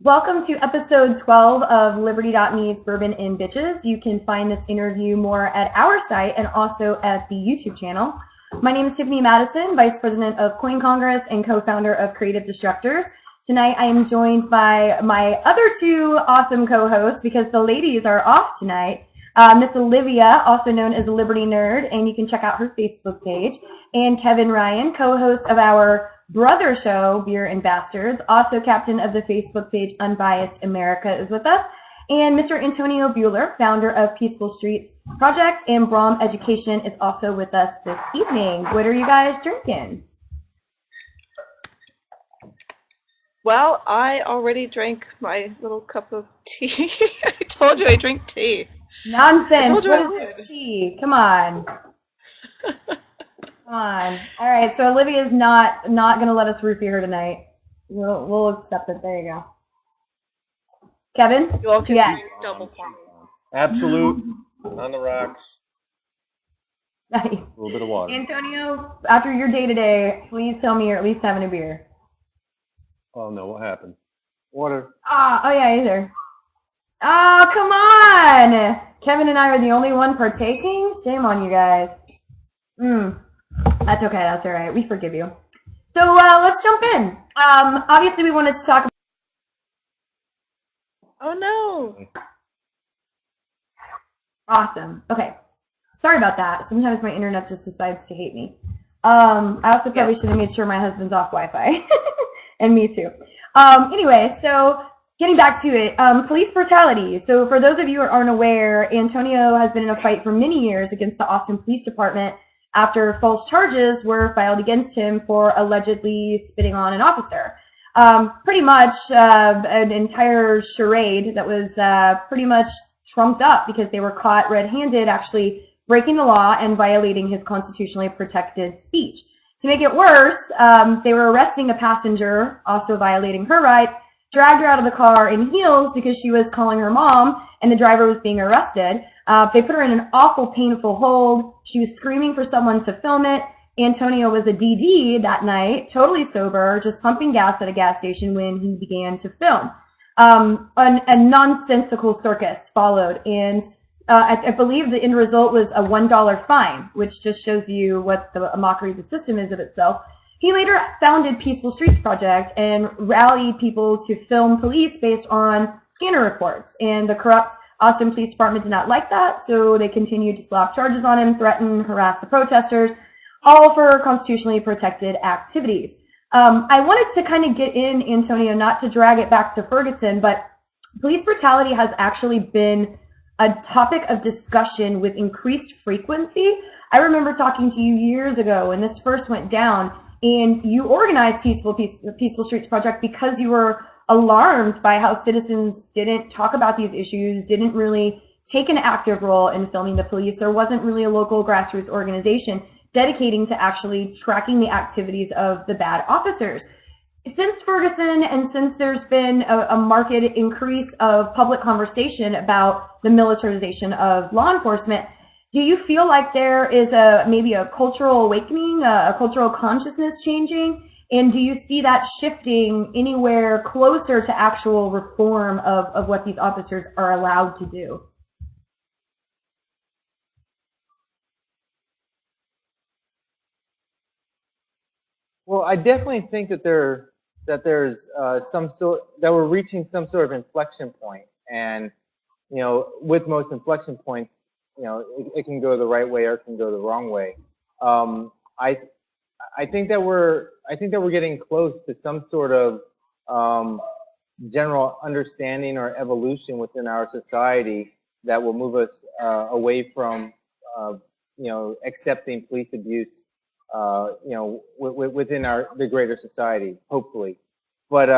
Welcome to episode 12 of Liberty.mes Bourbon and Bitches. You can find this interview more at our site and also at the YouTube channel. My name is Tiffany Madison, Vice President of Coin Congress and co-founder of Creative Destructors. Tonight I am joined by my other two awesome co-hosts because the ladies are off tonight. Miss Olivia, also known as Liberty Nerd, and you can check out her Facebook page, and Kevin Ryan, co-host of our brother show, Beer and Bastards, also captain of the Facebook page Unbiased America, is with us, and Mr. Antonio Bueller, founder of Peaceful Streets Project and Brom Education, is also with us this evening. What are you guys drinking? Well, I already drank my little cup of tea. I told you I drink tea. Nonsense. What is this tea? Come on. Come on. All right, so Olivia's not going to let us roofie her tonight. We'll accept it. There you go. Kevin? You all can drink double pump. Absolute. On the rocks. Nice. A little bit of water. Antonio, after your day today, please tell me you're at least having a beer. Oh no, what happened? Water. Oh yeah, either. Oh, come on! Kevin and I are the only one partaking? Shame on you guys. That's okay, that's alright. We forgive you. So, let's jump in. Obviously we wanted to talk about... Oh no! Awesome. Okay. Sorry about that. Sometimes my internet just decides to hate me. I also probably should have made sure my husband's off Wi-Fi. And me too. Anyway, so getting back to it, police brutality. So for those of you who aren't aware, Antonio has been in a fight for many years against the Austin Police Department after false charges were filed against him for allegedly spitting on an officer. Pretty much an entire charade that was pretty much trumped up because they were caught red-handed actually breaking the law and violating his constitutionally protected speech. To make it worse, they were arresting a passenger, also violating her rights, dragged her out of the car in heels because she was calling her mom and the driver was being arrested. They put her in an awful, painful hold. She was screaming for someone to film it. Antonio was a DD that night, totally sober, just pumping gas at a gas station when he began to film. A nonsensical circus followed, and I believe the end result was a $1 fine, which just shows you what a mockery the system is of itself. He later founded Peaceful Streets Project and rallied people to film police based on scanner reports. And the corrupt Austin Police Department did not like that, so they continued to slap charges on him, threaten, harass the protesters, all for constitutionally protected activities. I wanted to kind of get in, Antonio, not to drag it back to Ferguson, but police brutality has actually been a topic of discussion with increased frequency. I remember talking to you years ago when this first went down, and you organized Peaceful Streets Project because you were alarmed by how citizens didn't talk about these issues, didn't really take an active role in filming the police. There wasn't really a local grassroots organization dedicating to actually tracking the activities of the bad officers. Since Ferguson and since there's been a marked increase of public conversation about the militarization of law enforcement, do you feel like there is maybe a cultural awakening, a cultural consciousness changing? And do you see that shifting anywhere closer to actual reform of what these officers are allowed to do? Well, I definitely think that there's that we're reaching some sort of inflection point, and with most inflection points, it can go the right way or it can go the wrong way. I think that we're getting close to some sort of general understanding or evolution within our society that will move us away from accepting police abuse within the greater society, hopefully. But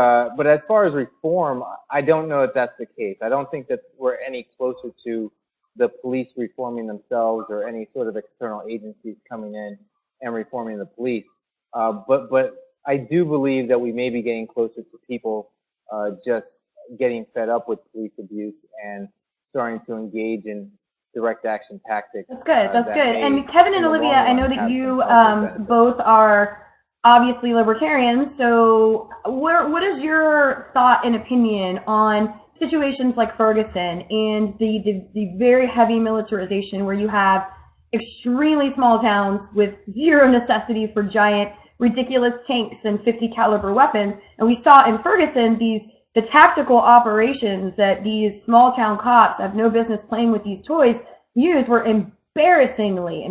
as far as reform, I don't know if that's the case. I don't think that we're any closer to the police reforming themselves or any sort of external agencies coming in and reforming the police. But I do believe that we may be getting closer to people just getting fed up with police abuse and starting to engage in direct action tactics. That's good. That's good. And Kevin and Olivia, I know that you both are obviously libertarians. So what is your thought and opinion on situations like Ferguson and the very heavy militarization where you have extremely small towns with zero necessity for giant, ridiculous tanks and 50 caliber weapons? And we saw in Ferguson the tactical operations that these small town cops have no business playing with these toys used were embarrassingly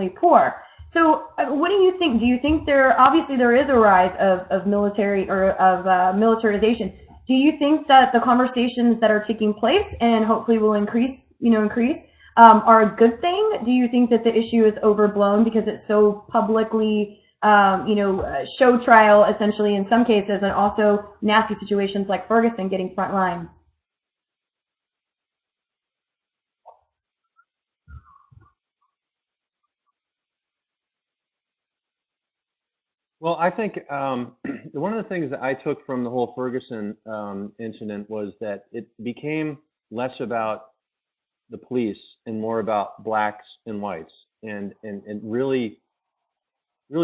poor. So what do you think? Do you think obviously there is a rise of military or of militarization. Do you think that the conversations that are taking place and hopefully will increase, are a good thing? Do you think that the issue is overblown because it's so publicly, show trial essentially in some cases, and also nasty situations like Ferguson getting front lines? Well, I think one of the things that I took from the whole Ferguson incident was that it became less about the police and more about blacks and whites, and really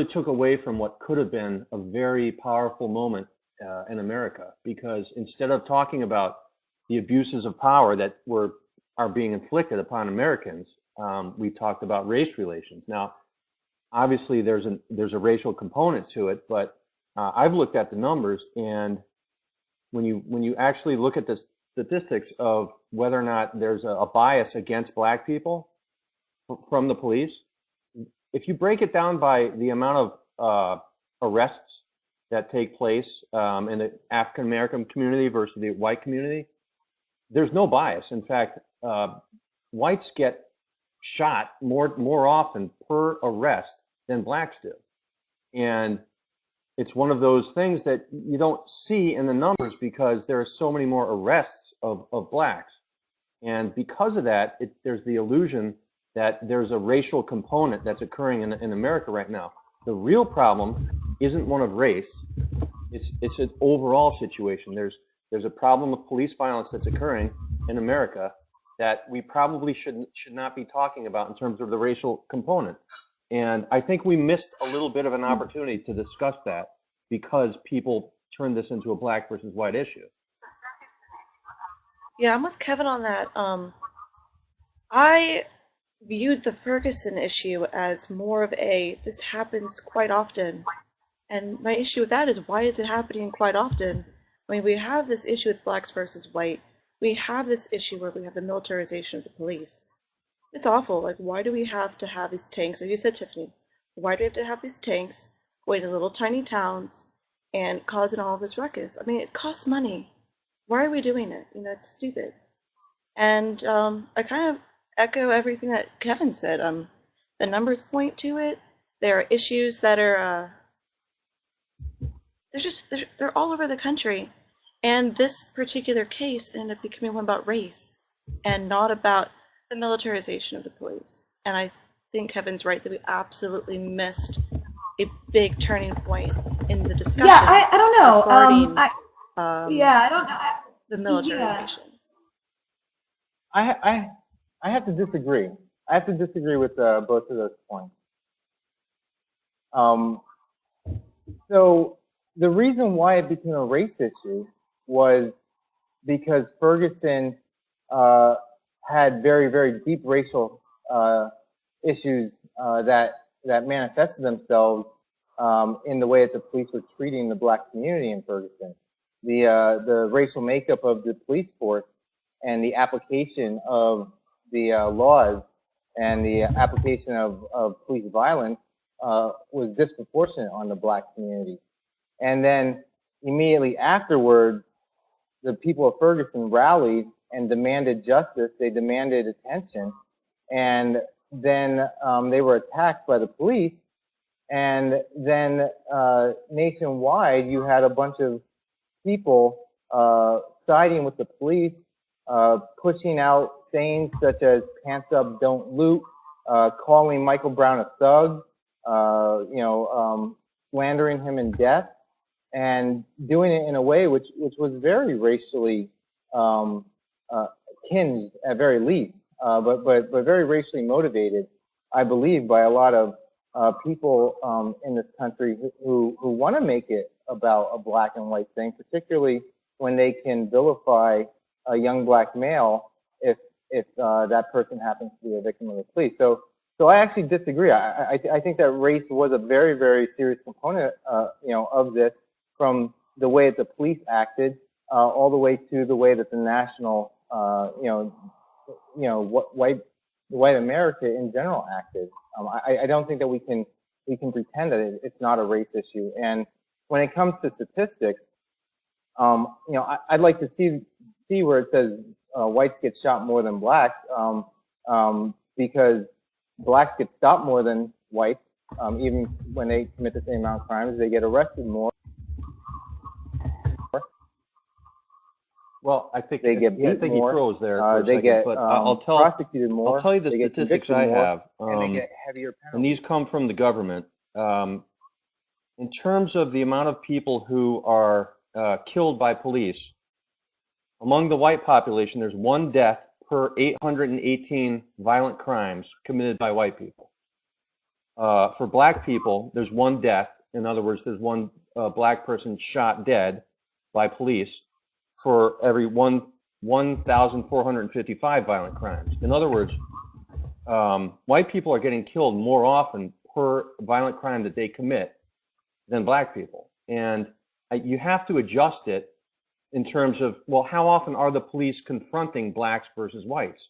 took away from what could have been a very powerful moment in America, because instead of talking about the abuses of power that are being inflicted upon Americans, we talked about race relations. Now, obviously, there's a racial component to it, but I've looked at the numbers, and when you actually look at the statistics of whether or not there's a bias against black people from the police, if you break it down by the amount of arrests that take place in the African American community versus the white community, there's no bias. In fact, whites get shot more often per arrest than blacks do. And it's one of those things that you don't see in the numbers because there are so many more arrests of blacks. And because of that, there's the illusion that there's a racial component that's occurring in America right now. The real problem isn't one of race. It's an overall situation. There's a problem of police violence that's occurring in America that we probably should not be talking about in terms of the racial component. And I think we missed a little bit of an opportunity to discuss that because people turned this into a black versus white issue. Yeah, I'm with Kevin on that. I viewed the Ferguson issue as more of this happens quite often. And my issue with that is, why is it happening quite often? I mean, we have this issue with blacks versus white. We have this issue where we have the militarization of the police. It's awful. Like, why do we have to have these tanks? As you said, Tiffany, why do we have to have these tanks going to little tiny towns and causing all of this ruckus? I mean, it costs money. Why are we doing it? It's stupid. And I kind of echo everything that Kevin said. The numbers point to it. There are issues that are they're all over the country. And this particular case ended up becoming one about race and not about the militarization of the police. And I think Kevin's right that we absolutely missed a big turning point in the discussion. Yeah, I don't know. Regarding, I don't know. The militarization. I have to disagree. I have to disagree with both of those points. So the reason why it became a race issue was because Ferguson had very, very deep racial issues that manifested themselves in the way that the police were treating the black community in Ferguson. The racial makeup of the police force and the application of the laws and the application of police violence was disproportionate on the black community. And then immediately afterwards, the people of Ferguson rallied and demanded justice. They demanded attention. And then they were attacked by the police. And then nationwide, you had a bunch of people siding with the police, pushing out sayings such as "pants up, don't loot," calling Michael Brown a thug, slandering him in death, and doing it in a way which was very racially tinged at very least, but very racially motivated, I believe, by a lot of people in this country who want to make it about a black and white thing, particularly when they can vilify a young black male if that person happens to be a victim of the police. So I actually disagree. I think that race was a very, very serious component, of this, from the way that the police acted all the way to the way that the national, white America in general acted. I don't think that we can pretend that it's not a race issue. And when it comes to statistics, I'd like to see where it says whites get shot more than blacks, because blacks get stopped more than whites, even when they commit the same amount of crimes. They get arrested more. Well, I think they get beat I think more. He froze there for a they second, get but prosecuted more. I'll tell you the statistics I have, and they get heavier penalties. and these come from the government. In terms of the amount of people who are killed by police, among the white population, there's 1 death per 818 violent crimes committed by white people. For black people, there's 1 death. In other words, there's 1 black person shot dead by police for every 1,455 violent crimes. In other words, white people are getting killed more often per violent crime that they commit than black people. And you have to adjust it in terms of, well, how often are the police confronting blacks versus whites?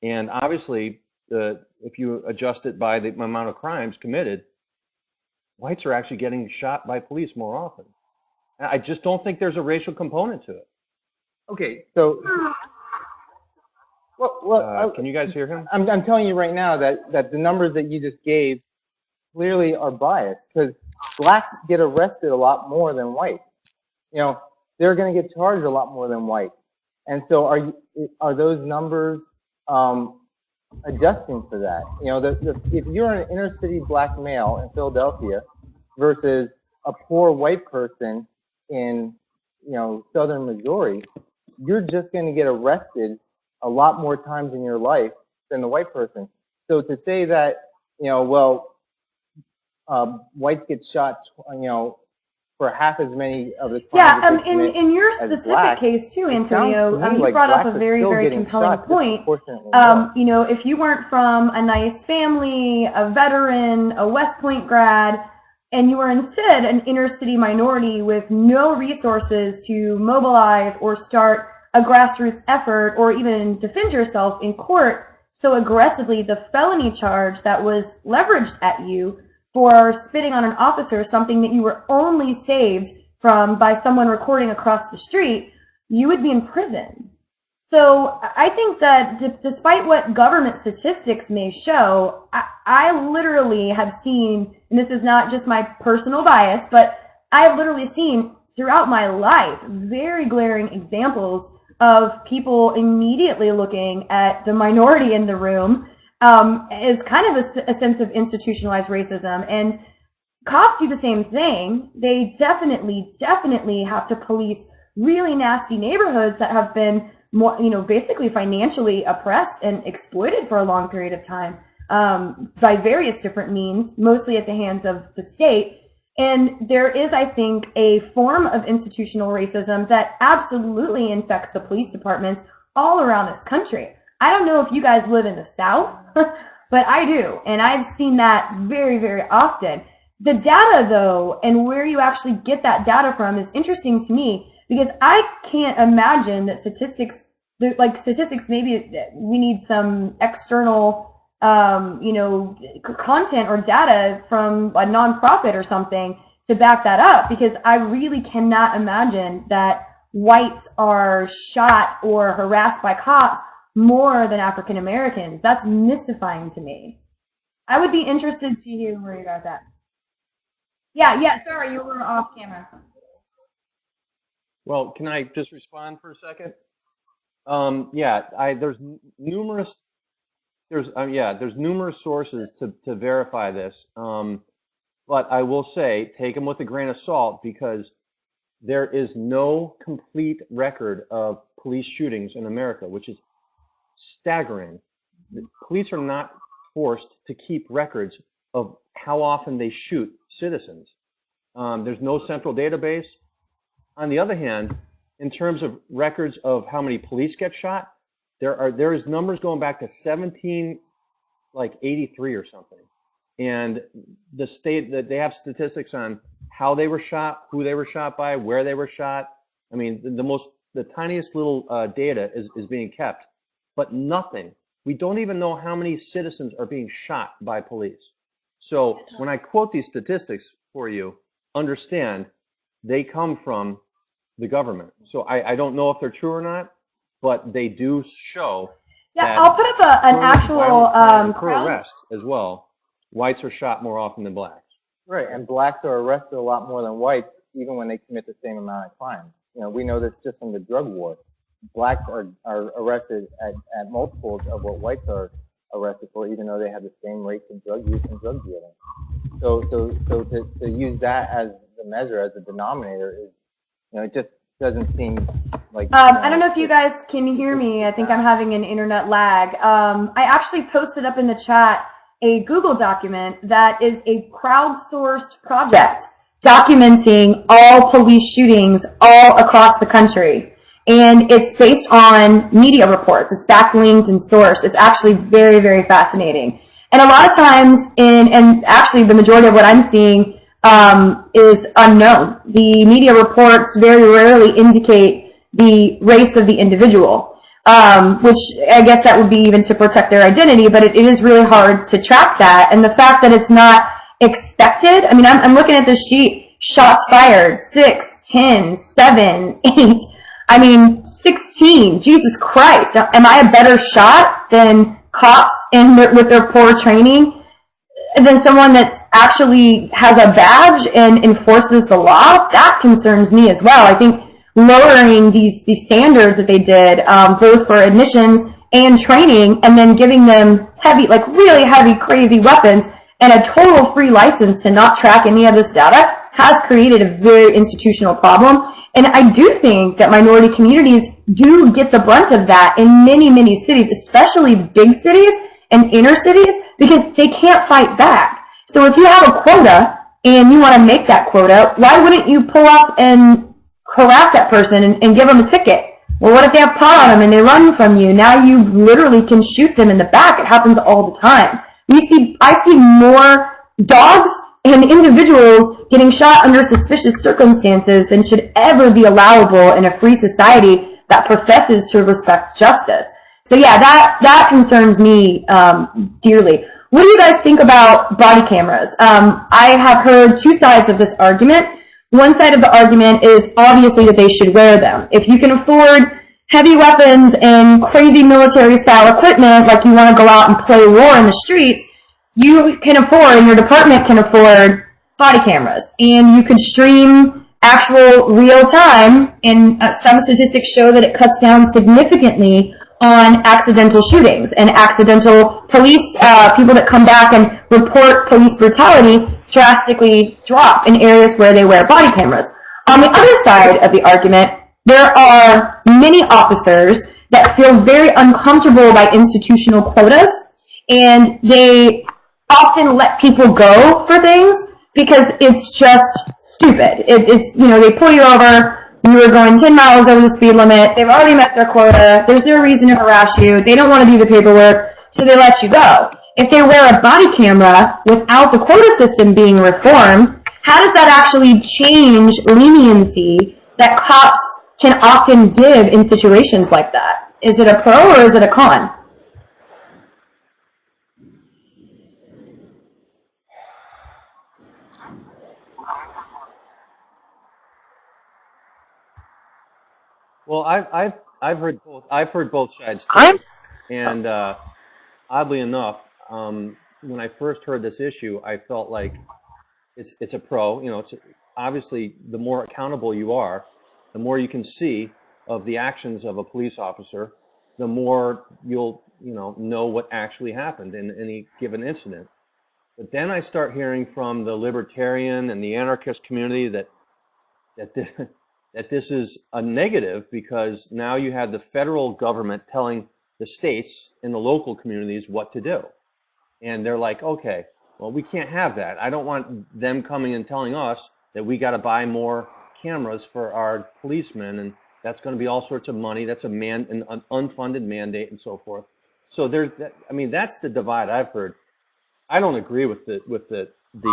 And obviously, if you adjust it by the amount of crimes committed, whites are actually getting shot by police more often. I just don't think there's a racial component to it. Okay, so can you guys hear him? I'm telling you right now that the numbers that you just gave clearly are biased, because blacks get arrested a lot more than whites. They're going to get charged a lot more than whites. And so are those numbers adjusting for that? If you're an inner city black male in Philadelphia versus a poor white person in southern Missouri, you're just going to get arrested a lot more times in your life than the white person. So to say that whites get shot for half as many of the crimes. Yeah, in your specific case too, Antonio, you brought up a very, very compelling point. If you weren't from a nice family, a veteran, a West Point grad, and you were instead an inner city minority with no resources to mobilize or start a grassroots effort or even defend yourself in court so aggressively, the felony charge that was leveraged at you for spitting on an officer, something that you were only saved from by someone recording across the street, you would be in prison. So I think that despite what government statistics may show, I literally have seen, and this is not just my personal bias, but I have literally seen throughout my life very glaring examples of people immediately looking at the minority in the room is kind of a sense of institutionalized racism. And cops do the same thing. They definitely have to police really nasty neighborhoods that have been more, basically financially oppressed and exploited for a long period of time by various different means, mostly at the hands of the state. And there is, I think, a form of institutional racism that absolutely infects the police departments all around this country. I don't know if you guys live in the South, but I do, and I've seen that very, very often. The data, though, and where you actually get that data from is interesting to me, because I can't imagine that statistics, maybe we need some external, content or data from a nonprofit or something to back that up, because I really cannot imagine that whites are shot or harassed by cops more than African Americans. That's mystifying to me. I would be interested to hear where you got that. Yeah, sorry, you were off camera. Well, can I just respond for a second? There's numerous sources to verify this. But I will say, take them with a grain of salt, because there is no complete record of police shootings in America, which is staggering. The police are not forced to keep records of how often they shoot citizens. There's no central database. On the other hand, in terms of records of how many police get shot, there is numbers going back to 1783 or something. And the state that they have statistics on how they were shot, who they were shot by, where they were shot. I mean, the tiniest little data is being kept, but nothing. We don't even know how many citizens are being shot by police. So when I quote these statistics for you, understand they come from the government. So I don't know if they're true or not, but they do show. Yeah, I'll put up an actual per arrest as well. Whites are shot more often than blacks. Right, and blacks are arrested a lot more than whites, even when they commit the same amount of crimes. You know, we know this just from the drug war. Blacks are arrested at multiples of what whites are arrested for, even though they have the same rates of drug use and drug dealing. So to use that as the measure, as the denominator, is, you know, it just doesn't seem like. I don't know if you guys can hear me. I think I'm having an internet lag. I actually posted up in the chat a Google document that is a crowdsourced project documenting all police shootings all across the country. And it's based on media reports. It's backlinked and sourced. It's actually very, very fascinating. And a lot of times, and actually the majority of what I'm seeing is unknown. The media reports very rarely indicate the race of the individual. Which I guess that would be even to protect their identity, but it is really hard to track that. And the fact that it's not expected, I mean, I'm looking at this sheet, shots fired, 6, 10, 7, 8, I mean, 16, Jesus Christ. Am I a better shot than cops with their poor training, than someone that's actually has a badge and enforces the law? That concerns me as well. I think lowering these standards that they did, both for admissions and training, and then giving them heavy, like really heavy, crazy weapons and a total free license to not track any of this data has created a very institutional problem. And I do think that minority communities do get the brunt of that in many, many cities, especially big cities and inner cities, because they can't fight back. So if you have a quota and you want to make that quota, why wouldn't you pull up and harass that person and give them a ticket? Well, what if they have pot on them and they run from you? Now you literally can shoot them in the back. It happens all the time. I see more dogs and individuals getting shot under suspicious circumstances than should ever be allowable in a free society that professes to respect justice. So yeah, that concerns me dearly. What do you guys think about body cameras? I have heard two sides of this argument. One side of the argument is obviously that they should wear them. If you can afford heavy weapons and crazy military-style equipment, like you want to go out and play war in the streets, you can afford, and your department can afford, body cameras. And you could stream actual real time, and some statistics show that it cuts down significantly on accidental shootings and accidental police, people that come back and report police brutality drastically drop in areas where they wear body cameras. On the other side of the argument, there are many officers that feel very uncomfortable by institutional quotas, and they often let people go for things because it's just stupid. It's, you know, they pull you over, you were going 10 miles over the speed limit, they've already met their quota, there's no reason to harass you, they don't want to do the paperwork, so they let you go. If they wear a body camera without the quota system being reformed, how does that actually change leniency that cops can often give in situations like that? Is it a pro or is it a con? Well, I've heard both. I've heard both sides too. And oddly enough, when I first heard this issue, I felt like it's a pro. You know, it's obviously the more accountable you are, the more you can see of the actions of a police officer, the more you'll know what actually happened in any given incident. But then I start hearing from the libertarian and the anarchist community that this is a negative, because now you have the federal government telling the states and the local communities what to do. And they're like, okay, Well, we can't have that. I don't want them coming and telling us that we got to buy more cameras for our policemen, and that's going to be all sorts of money. That's an unfunded mandate and so forth. So that's the divide I've heard. I don't agree with the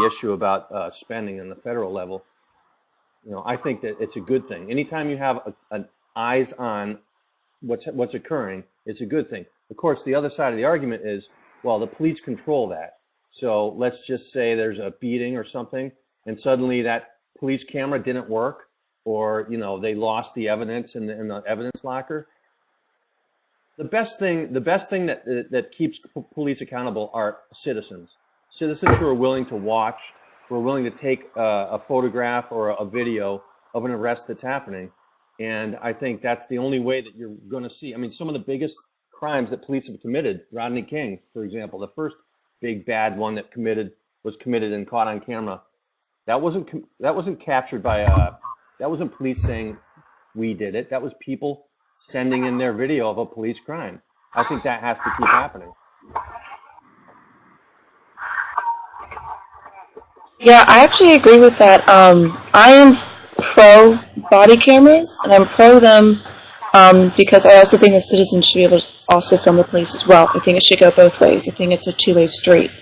issue about spending on the federal level. I think that it's a good thing. Anytime you have an eyes on what's occurring, it's a good thing. Of course, the other side of the argument is, well, the police control that. So let's just say there's a beating or something, and suddenly that police camera didn't work, or they lost the evidence in the evidence locker. The best thing that keeps police accountable are citizens who are willing to watch, who are willing to take a photograph or a video of an arrest that's happening. And I think that's the only way that you're going to see. I mean, some of the biggest crimes that police have committed, Rodney King, for example, the first big bad one that was committed and caught on camera, that wasn't captured by that wasn't police saying we did it. That was people sending in their video of a police crime. I think that has to keep happening. Yeah, I actually agree with that. I am pro body cameras, and I'm pro them because I also think that citizens should be able to also film the police as well. I think it should go both ways. I think it's a two-way street.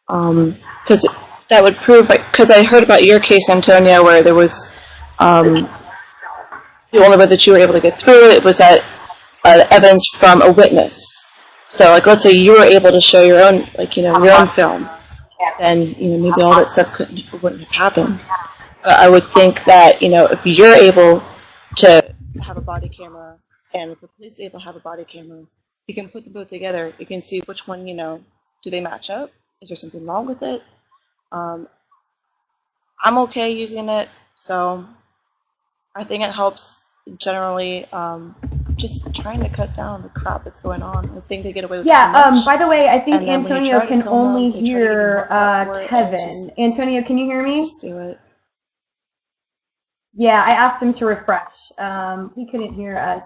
Because that would prove, because I heard about your case, Antonio, where there was the only way that you were able to get through it was that evidence from a witness. So, let's say you were able to show your own, your own film, then maybe all that stuff wouldn't have happened. I would think that if you're able to have a body camera and if the police are able to have a body camera, you can put them both together. You can see which one do they match up? Is there something wrong with it? I'm okay using it, so I think it helps generally just trying to cut down the crap that's going on. I think they get away with too much. By the way, I think And Antonio can only hear Kevin. Antonio, can you hear me? Just do it. Yeah, I asked him to refresh. He couldn't hear us.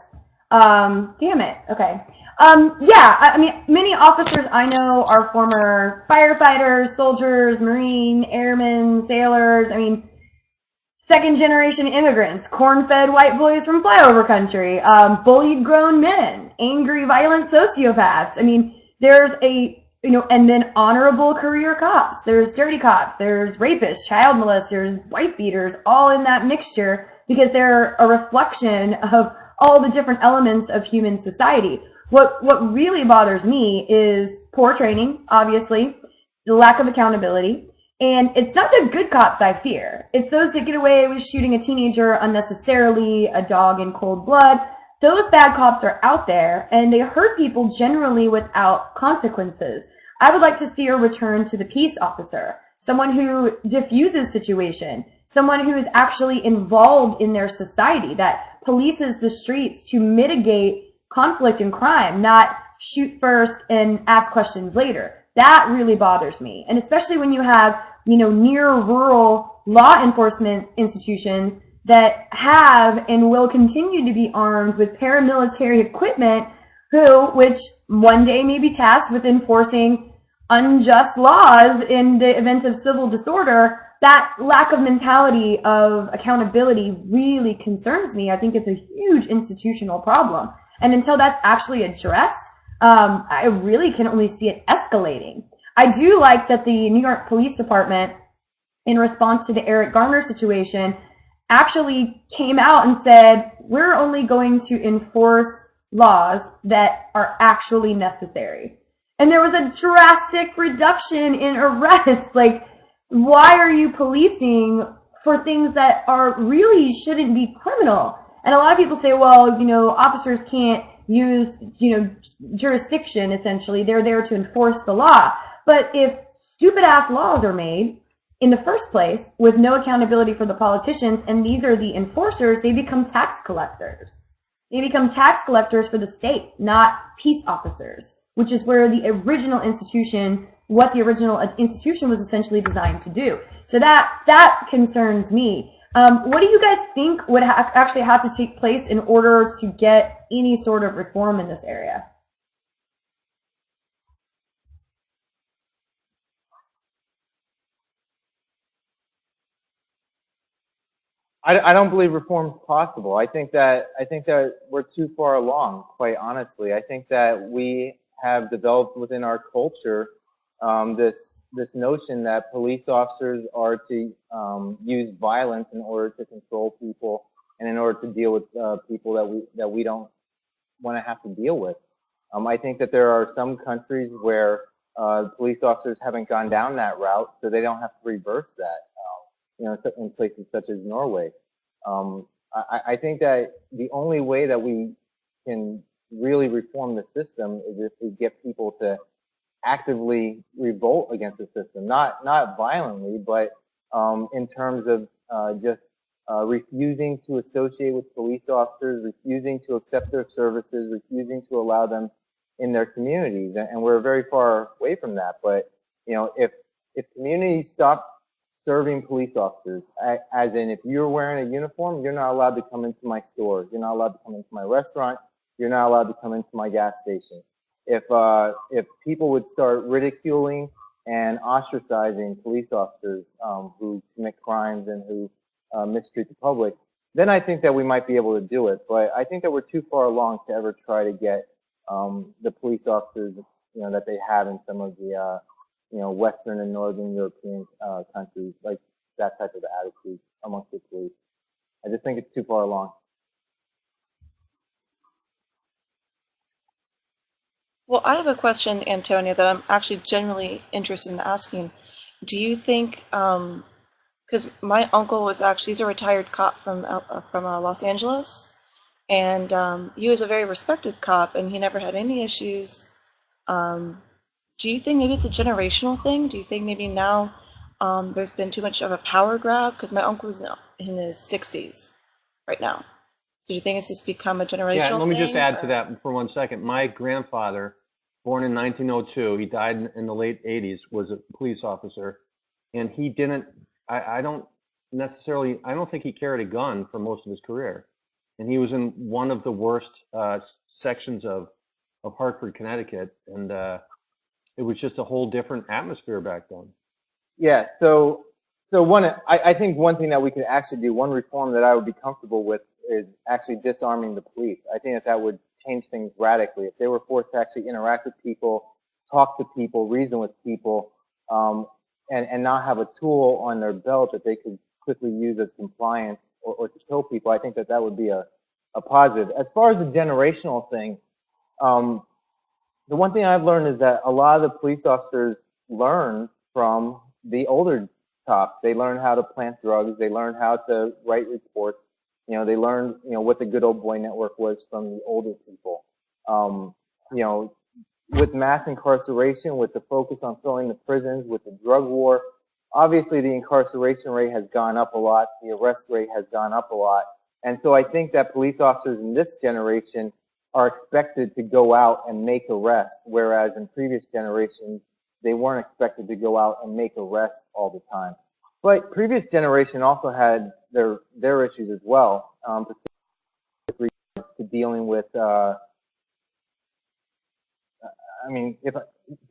Damn it. Okay. I mean, many officers I know are former firefighters, soldiers, Marine, airmen, sailors. I mean, second-generation immigrants, corn-fed white boys from flyover country, bullied grown men, angry, violent sociopaths. I mean, there's and then honorable career cops. There's dirty cops. There's rapists, child molesters, wife beaters, all in that mixture because they're a reflection of all the different elements of human society. What really bothers me is poor training, obviously, the lack of accountability. And it's not the good cops I fear. It's those that get away with shooting a teenager unnecessarily, a dog in cold blood. Those bad cops are out there, and they hurt people generally without consequences. I would like to see a return to the peace officer, someone who diffuses situation, someone who is actually involved in their society, that polices the streets to mitigate conflict and crime, not shoot first and ask questions later. That really bothers me. And especially when you have near rural law enforcement institutions that have and will continue to be armed with paramilitary equipment which one day may be tasked with enforcing unjust laws in the event of civil disorder. That lack of mentality of accountability really concerns me. I think it's a huge institutional problem. And until that's actually addressed, I really can only see it escalating. I do like that the New York Police Department, in response to the Eric Garner situation, actually came out and said, we're only going to enforce laws that are actually necessary. And there was a drastic reduction in arrests. Why are you policing for things that really shouldn't be criminal? And a lot of people say, well, officers can't use, jurisdiction, essentially. They're there to enforce the law. But if stupid-ass laws are made in the first place with no accountability for the politicians, and these are the enforcers, they become tax collectors. They become tax collectors for the state, not peace officers, which is where the original institution was essentially designed to do. So that concerns me. What do you guys think would actually have to take place in order to get any sort of reform in this area? I don't believe reform is possible. I think that we're too far along, quite honestly. I think that we have developed within our culture this notion that police officers are to use violence in order to control people and in order to deal with people that we don't want to have to deal with. I think that there are some countries where police officers haven't gone down that route, so they don't have to reverse that. In places such as Norway. I think that the only way that we can really reform the system is if we get people to actively revolt against the system, not violently, but in terms of just refusing to associate with police officers, refusing to accept their services, refusing to allow them in their communities, and we're very far away from that. But if communities stop serving police officers, as in if you're wearing a uniform, you're not allowed to come into my store, you're not allowed to come into my restaurant, you're not allowed to come into my gas station. If people would start ridiculing and ostracizing police officers who commit crimes and who mistreat the public, then I think that we might be able to do it. But I think that we're too far along to ever try to get the police officers that they have in some of the Western and Northern European countries, like that type of attitude amongst the police. I just think it's too far along. Well, I have a question, Antonia, that I'm actually genuinely interested in asking. Do you think, because my uncle he's a retired cop from Los Angeles, and he was a very respected cop, and he never had any issues. Do you think maybe it's a generational thing? Do you think maybe now there's been too much of a power grab? Because my uncle is in his 60s right now. So do you think it's just become a generational thing? Yeah, let me just add to that for 1 second. My grandfather, born in 1902, he died in the late 80s, was a police officer. And he didn't, I don't think he carried a gun for most of his career. And he was in one of the worst sections of Hartford, Connecticut. And it was just a whole different atmosphere back then. Yeah, so I think one thing that we could actually do, one reform that I would be comfortable with, is actually disarming the police. I think that would change things radically. If they were forced to actually interact with people, talk to people, reason with people, and not have a tool on their belt that they could quickly use as compliance or to kill people, I think that would be a positive. As far as the generational thing, the one thing I've learned is that a lot of the police officers learn from the older cops. They learn how to plant drugs. They learn how to write reports. They learned, what the good old boy network was from the older people. With mass incarceration, with the focus on filling the prisons, with the drug war, obviously the incarceration rate has gone up a lot. The arrest rate has gone up a lot. And so I think that police officers in this generation are expected to go out and make arrests, whereas in previous generations, they weren't expected to go out and make arrests all the time. But previous generation also had their issues as well, particularly to dealing with, to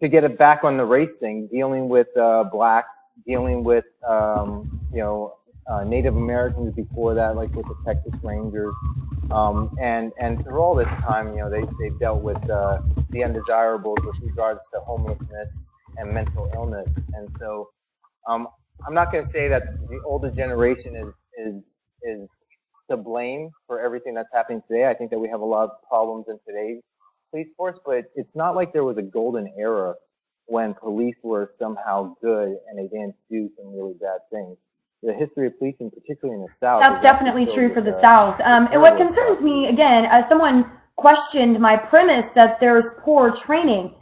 get it back on the race thing, dealing with blacks, dealing with Native Americans before that, like with the Texas Rangers, and through all this time, they've dealt with the undesirables with regards to homelessness and mental illness. And so I'm not going to say that the older generation is to blame for everything that's happening today. I think that we have a lot of problems in today's police force, but it's not like there was a golden era when police were somehow good and they didn't do some really bad things. The history of policing, particularly in the South. That's definitely true for the South. And what concerns me, again, as someone questioned my premise that there's poor training,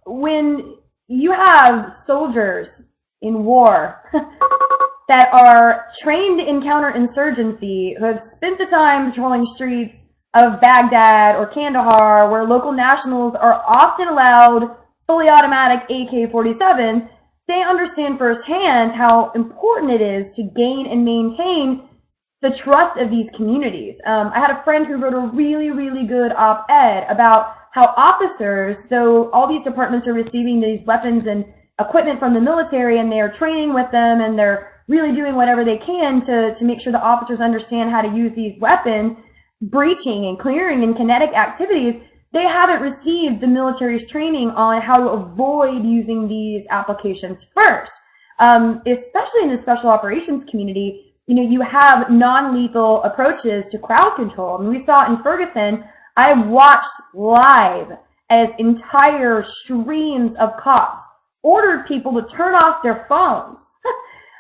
when you have soldiers in war that are trained in counterinsurgency, who have spent the time patrolling streets of Baghdad or Kandahar, where local nationals are often allowed fully automatic AK-47s, they understand firsthand how important it is to gain and maintain the trust of these communities. I had a friend who wrote a really, really good op-ed about how officers, though all these departments are receiving these weapons and equipment from the military and they are training with them and they're really doing whatever they can to make sure the officers understand how to use these weapons, breaching and clearing and kinetic activities, they haven't received the military's training on how to avoid using these applications first. Especially in the special operations community, you have non-lethal approaches to crowd control. We saw it in Ferguson. I watched live as entire streams of cops ordered people to turn off their phones.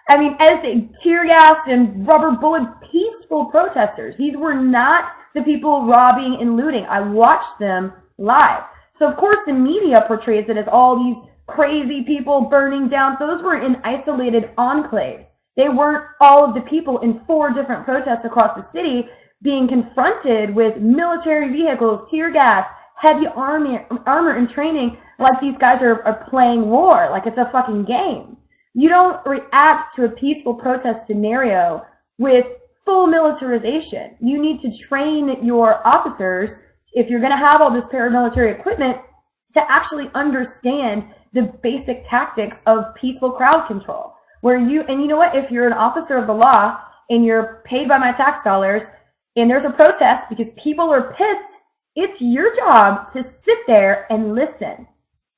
As they tear gassed and rubber bullet peaceful protesters. These were not the people robbing and looting. I watched them live. So of course the media portrays it as all these crazy people burning down. Those were in isolated enclaves. They weren't all of the people in 4 different protests across the city being confronted with military vehicles, tear gas, heavy armor and training like these guys are playing war, like it's a fucking game. You don't react to a peaceful protest scenario with full militarization. You need to train your officers, if you're going to have all this paramilitary equipment, to actually understand the basic tactics of peaceful crowd control. And you know what? If you're an officer of the law and you're paid by my tax dollars and there's a protest because people are pissed, it's your job to sit there and listen.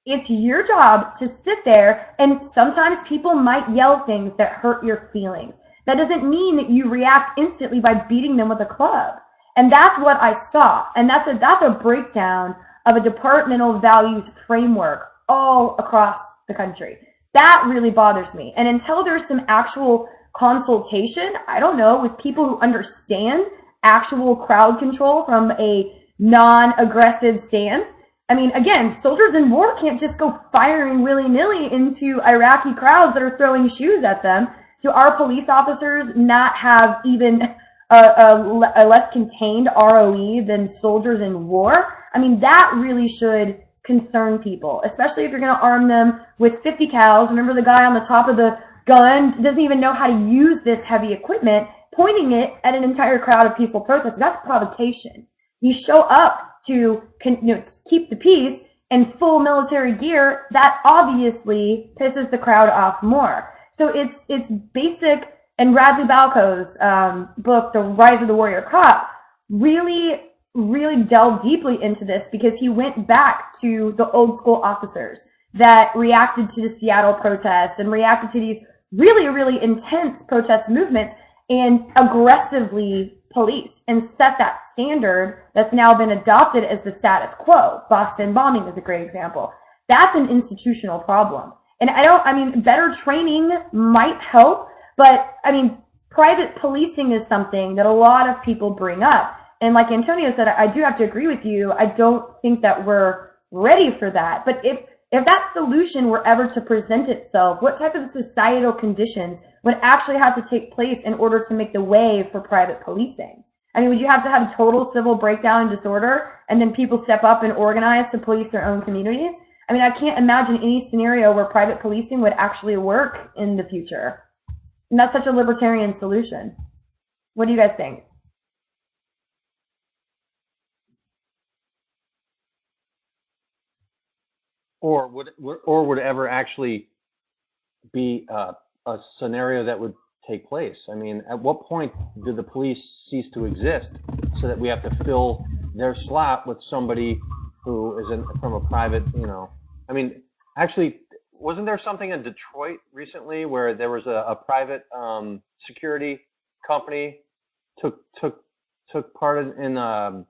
It's your job to sit there, and sometimes people might yell things that hurt your feelings. That doesn't mean that you react instantly by beating them with a club. And that's what I saw. And that's a breakdown of a departmental values framework all across the country. That really bothers me. And until there's some actual consultation, I don't know, with people who understand actual crowd control from a non-aggressive stance. Again, soldiers in war can't just go firing willy-nilly into Iraqi crowds that are throwing shoes at them. Do our police officers not have even a less contained ROE than soldiers in war? That really should concern people, especially if you're going to arm them with 50 cals. Remember the guy on the top of the gun doesn't even know how to use this heavy equipment, pointing it at an entire crowd of peaceful protesters. That's provocation. You show up to keep the peace in full military gear, that obviously pisses the crowd off more. So it's basic, and Radley Balco's book, The Rise of the Warrior Cop, really delved deeply into this because he went back to the old school officers that reacted to the Seattle protests and reacted to these really, really intense protest movements and aggressively policed and set that standard that's now been adopted as the status quo. Boston bombing is a great example. That's an institutional problem. And better training might help, but private policing is something that a lot of people bring up. And like Antonio said, I do have to agree with you. I don't think that we're ready for that. But if that solution were ever to present itself, what type of societal conditions would actually have to take place in order to make the way for private policing? Would you have to have a total civil breakdown and disorder, and then people step up and organize to police their own communities? I can't imagine any scenario where private policing would actually work in the future. And that's such a libertarian solution. What do you guys think? Or would it ever actually be a scenario that would take place? At what point do the police cease to exist so that we have to fill their slot with somebody who is from a private, actually, wasn't there something in Detroit recently where there was a private security company took part in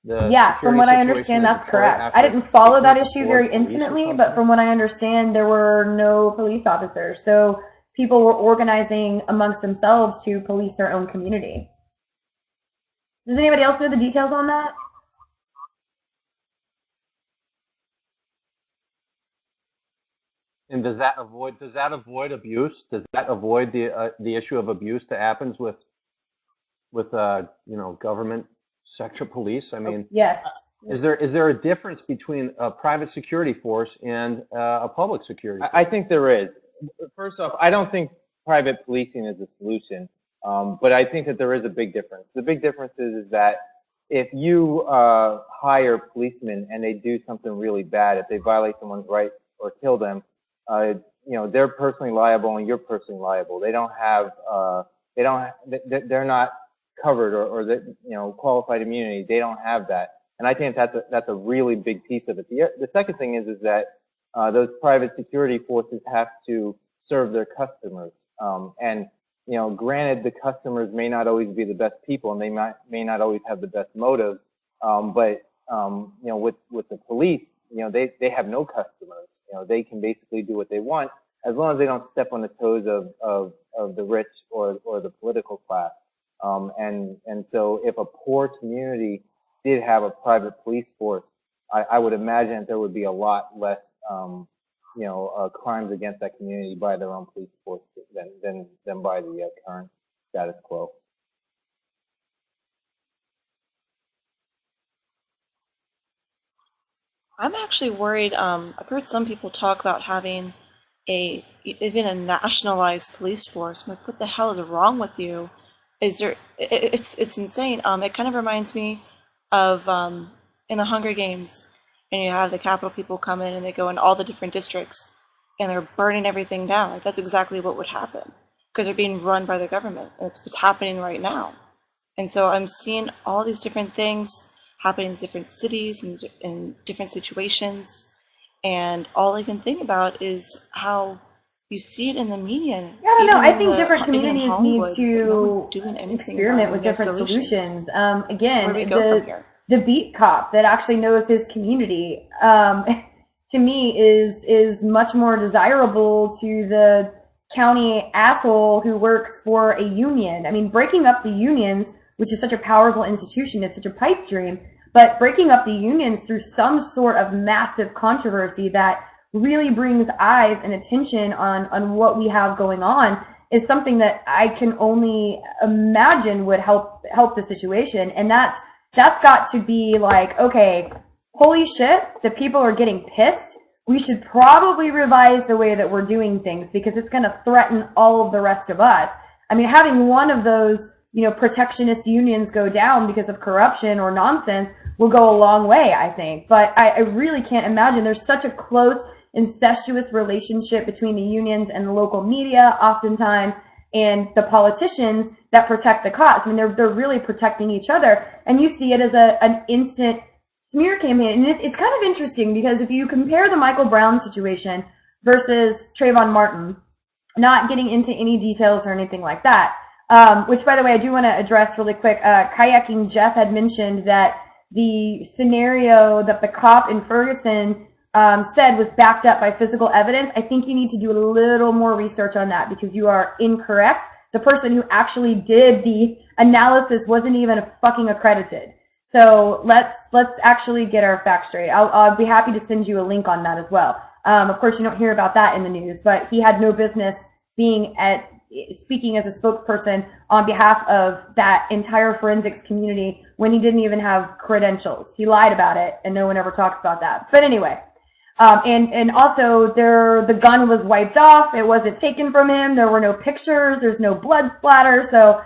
from what I understand, that's correct. I didn't follow that issue very intimately, but from what I understand, there were no police officers. So people were organizing amongst themselves to police their own community. Does anybody else know the details on that? And does that avoid abuse? Does that avoid the issue of abuse that happens with government sector police? Yes. Is there a difference between a private security force and a public security force? I think there is. First off, I don't think private policing is the solution, but I think that there is a big difference. The big difference is that if you hire policemen and they do something really bad, if they violate someone's right or kill them, they're personally liable and you're personally liable. They don't have, they're not covered or qualified immunity. They don't have that. And I think that's a really big piece of it. The second thing is that those private security forces have to serve their customers. And granted, the customers may not always be the best people, and they may not always have the best motives. But with the police, they have no customers. They can basically do what they want as long as they don't step on the toes of the rich or the political class. And so if a poor community did have a private police force, I would imagine that there would be a lot less, crimes against that community by their own police force than by the current status quo. I'm actually worried. I've heard some people talk about having even a nationalized police force. I'm like, what the hell is wrong with you? It's insane. It kind of reminds me of in the Hunger Games, and you have the Capitol people come in and they go in all the different districts and they're burning everything down. Like, that's exactly what would happen because they're being run by the government. And it's what's happening right now. And so I'm seeing all these different things happening in different cities and in different situations. And all I can think about is how you see it in the media. Yeah, I don't know. I think different communities need to experiment with different solutions. Again, Where do we go from here? The beat cop that actually knows his community, to me, is much more desirable to the county asshole who works for a union. I mean, breaking up the unions, which is such a powerful institution, it's such a pipe dream, but breaking up the unions through some sort of massive controversy that really brings eyes and attention on what we have going on is something that I can only imagine would help the situation. And that's got to be like, okay, holy shit, the people are getting pissed. We should probably revise the way that we're doing things because it's going to threaten all of the rest of us. I mean, having one of those, protectionist unions go down because of corruption or nonsense will go a long way, I think. But I really can't imagine. There's such a close, incestuous relationship between the unions and the local media, oftentimes, and the politicians that protect the cause. I mean, they're really protecting each other, and you see it as an instant smear campaign. And it's kind of interesting because if you compare the Michael Brown situation versus Trayvon Martin, not getting into any details or anything like that, which, by the way, I do want to address really quick. Kayaking Jeff had mentioned that the scenario that the cop in Ferguson said was backed up by physical evidence. I think you need to do a little more research on that because you are incorrect. The person who actually did the analysis wasn't even fucking accredited. So let's actually get our facts straight. I'll be happy to send you a link on that as well. Of course, you don't hear about that in the news, but he had no business speaking as a spokesperson on behalf of that entire forensics community when he didn't even have credentials. He lied about it, and no one ever talks about that. But anyway, and also the gun was wiped off. It wasn't taken from him. There were no pictures. There's no blood splatter. So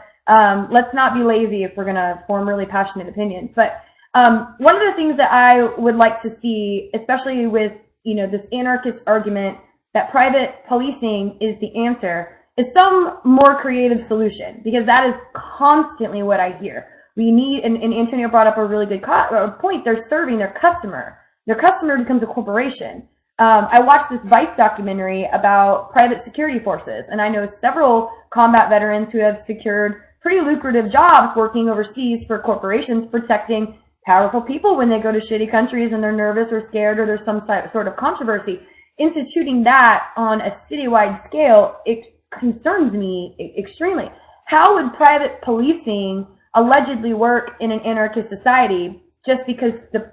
let's not be lazy if we're going to form really passionate opinions. But one of the things that I would like to see, especially with this anarchist argument that private policing is the answer, is some more creative solution, because that is constantly what I hear. We need, and Antonio brought up a really good point, they're serving their customer. Their customer becomes a corporation. I watched this Vice documentary about private security forces, and I know several combat veterans who have secured pretty lucrative jobs working overseas for corporations protecting powerful people when they go to shitty countries and they're nervous or scared or there's some sort of controversy. Instituting that on a citywide scale, it concerns me extremely. How would private policing allegedly work in an anarchist society just because the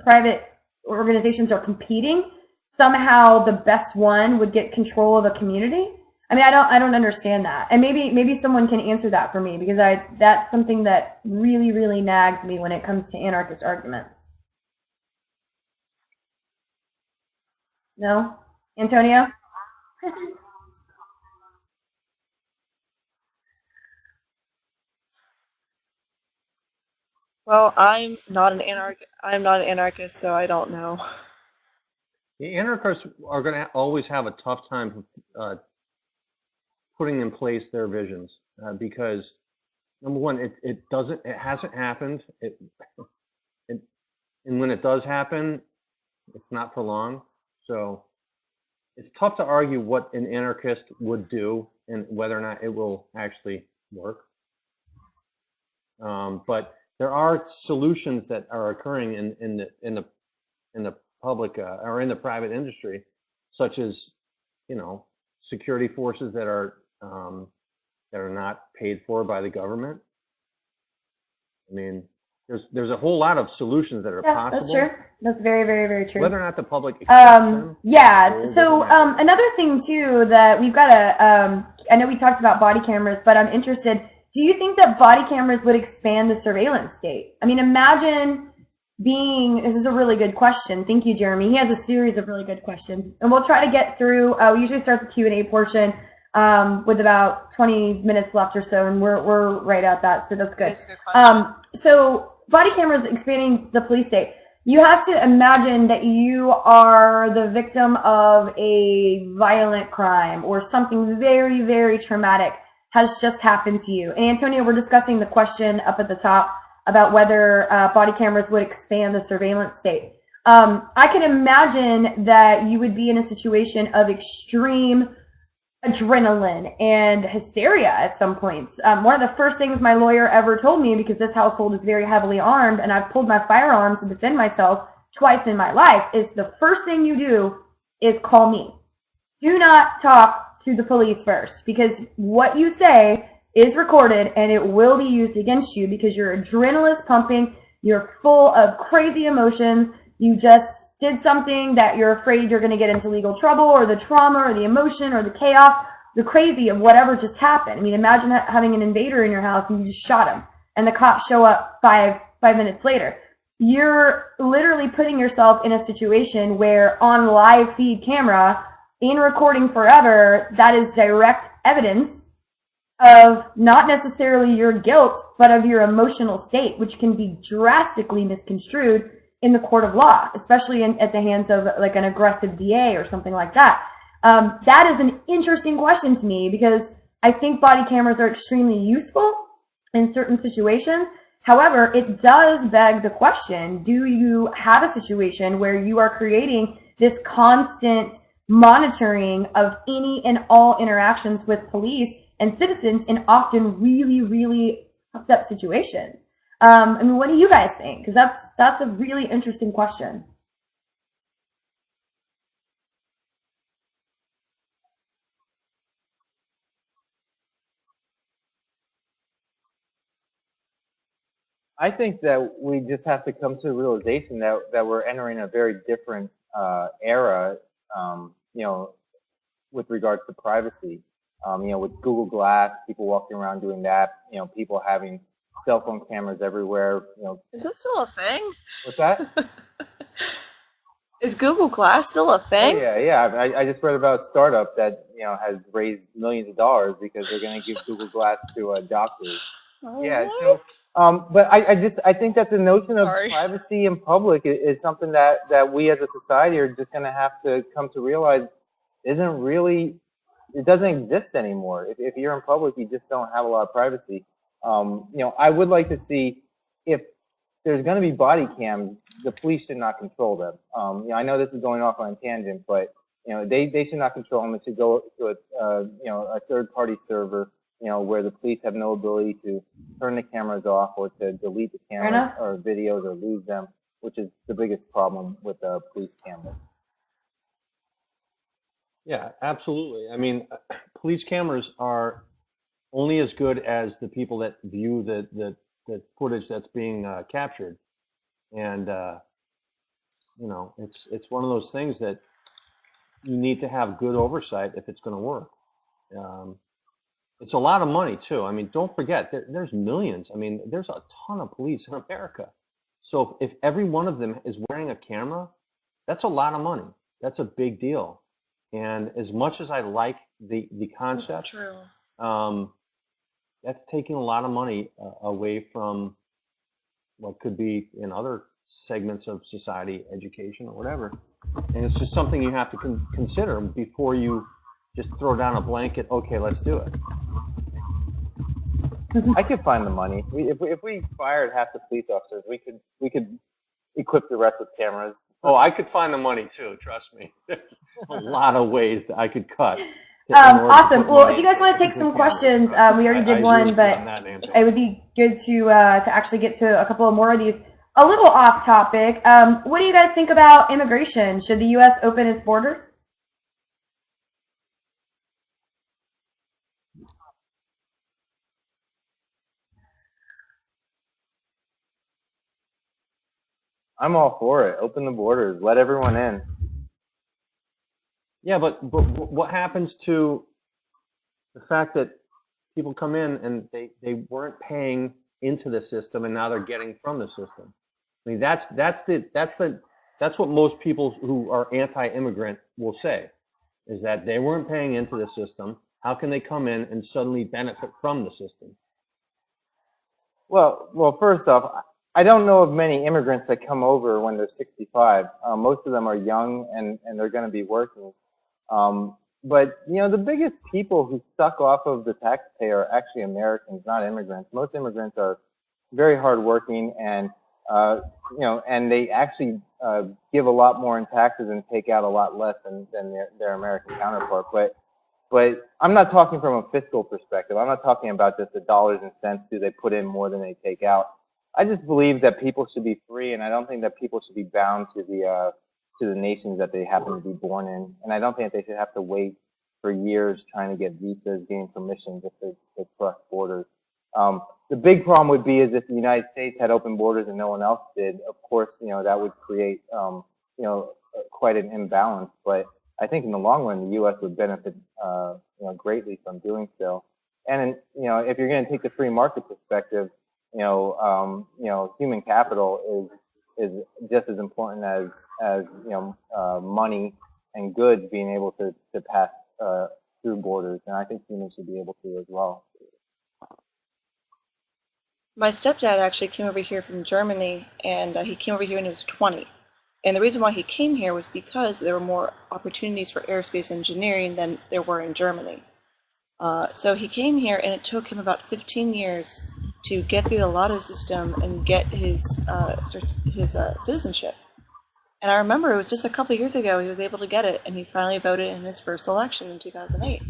private organizations are competing? Somehow the best one would get control of a community? I mean, I don't understand that. And maybe someone can answer that for me, because that's something that really, really nags me when it comes to anarchist arguments. No? Antonio? Well, I'm not an anarchist, so I don't know. The anarchists are going to always have a tough time putting in place their visions because number one, it hasn't happened. And when it does happen, it's not for long. So it's tough to argue what an anarchist would do and whether or not it will actually work. But there are solutions that are occurring in the public or in the private industry, such as security forces that are not paid for by the government. I mean, there's a whole lot of solutions that are possible. That's true. That's very, very, very true. Whether or not the public accepts them. Yeah. So another thing too that we've got to, I know we talked about body cameras, but I'm interested. Do you think that body cameras would expand the surveillance state? I mean, imagine this is a really good question. Thank you, Jeremy. He has a series of really good questions, and we'll try to get through. We usually start the Q&A portion with about 20 minutes left or so, and we're right at that, so that's good. So body cameras expanding the police state. You have to imagine that you are the victim of a violent crime or something very, very traumatic has just happened to you. And Antonio, we're discussing the question up at the top about whether body cameras would expand the surveillance state. I can imagine that you would be in a situation of extreme adrenaline and hysteria at some points. One of the first things my lawyer ever told me, because this household is very heavily armed and I've pulled my firearm to defend myself twice in my life, is the first thing you do is call me. Do not talk to the police first, because what you say is recorded and it will be used against you because your adrenaline is pumping, you're full of crazy emotions, you just did something that you're afraid you're going to get into legal trouble, or the trauma or the emotion or the chaos, the crazy of whatever just happened. I mean, imagine having an invader in your house and you just shot him and the cops show up five minutes later. You're literally putting yourself in a situation where on live feed camera, in recording forever, that is direct evidence of not necessarily your guilt, but of your emotional state, which can be drastically misconstrued in the court of law, especially at the hands of like an aggressive DA or something like that. That is an interesting question to me because I think body cameras are extremely useful in certain situations. However, it does beg the question, do you have a situation where you are creating this constant monitoring of any and all interactions with police and citizens in often really, really fucked up situations? I mean, what do you guys think? Because that's a really interesting question. I think that we just have to come to a realization that we're entering a very different era, with regards to privacy. With Google Glass, people walking around doing that, people having cell phone cameras everywhere, Is that still a thing? What's that? Is Google Glass still a thing? Oh, yeah. I just read about a startup that, has raised millions of dollars because they're going to give Google Glass to doctors. Oh, Yeah, what? so, but I think that the notion of privacy in public is something that we as a society are just going to have to come to realize it doesn't exist anymore. If you're in public, you just don't have a lot of privacy. I would like to see if there's going to be body cams, the police should not control them. I know this is going off on a tangent, but they should not control them. It should go to a third-party server, where the police have no ability to turn the cameras off or to delete the cameras or videos or lose them, which is the biggest problem with police cameras. Yeah, absolutely. I mean, police cameras are only as good as the people that view the footage that's being captured, and it's one of those things that you need to have good oversight if it's going to work. It's a lot of money too. I mean, don't forget there's millions. I mean, there's a ton of police in America. So if every one of them is wearing a camera, that's a lot of money. That's a big deal. And as much as I like the concept, That's true. That's taking a lot of money away from what could be in other segments of society, education or whatever. And it's just something you have to consider before you just throw down a blanket, okay, let's do it. I could find the money. If we fired half the police officers, we could equip the rest with cameras. Oh, I could find the money too, trust me. There's a lot of ways that I could cut. Awesome. Well, if you guys want to take some questions, we already did one, but it would be good to actually get to a couple of more of these. A little off topic. What do you guys think about immigration? Should the U.S. open its borders? I'm all for it. Open the borders. Let everyone in. Yeah, but what happens to the fact that people come in and they weren't paying into the system and now they're getting from the system? I mean, that's what most people who are anti-immigrant will say, is that they weren't paying into the system. How can they come in and suddenly benefit from the system? Well, first off, I don't know of many immigrants that come over when they're 65. Most of them are young and they're going to be working. But the biggest people who suck off of the taxpayer are actually Americans, not immigrants. Most immigrants are very hardworking and and they actually give a lot more in taxes and take out a lot less than their American counterpart. But I'm not talking from a fiscal perspective. I'm not talking about just the dollars and cents. Do they put in more than they take out? I just believe that people should be free, and I don't think that people should be bound to the nations that they happen to be born in. And I don't think that they should have to wait for years trying to get visas, gain permission just to cross borders. The big problem would be is if the United States had open borders and no one else did. Of course, that would create quite an imbalance. But I think in the long run, the U.S. would benefit greatly from doing so. And if you're going to take the free market perspective, human capital is just as important as money and goods being able to pass through borders, and I think humans should be able to as well. My stepdad actually came over here from Germany, and he came over here when he was 20. And the reason why he came here was because there were more opportunities for aerospace engineering than there were in Germany. So he came here, and it took him about 15 years to get through the lotto system and get his citizenship. And I remember it was just a couple of years ago he was able to get it, and he finally voted in his first election in 2008.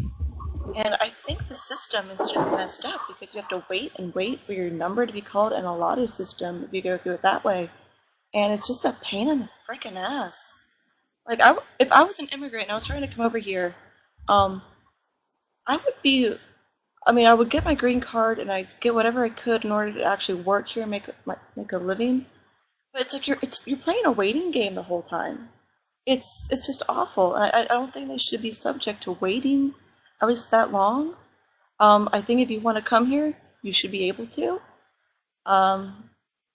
And I think the system is just messed up because you have to wait and wait for your number to be called in a lotto system if you go through it that way. And it's just a pain in the freaking ass. Like, if I was an immigrant and I was trying to come over here, I would get my green card and I'd get whatever I could in order to actually work here and make a living. But it's like you're playing a waiting game the whole time. It's just awful. I don't think they should be subject to waiting at least that long. I think if you want to come here, you should be able to.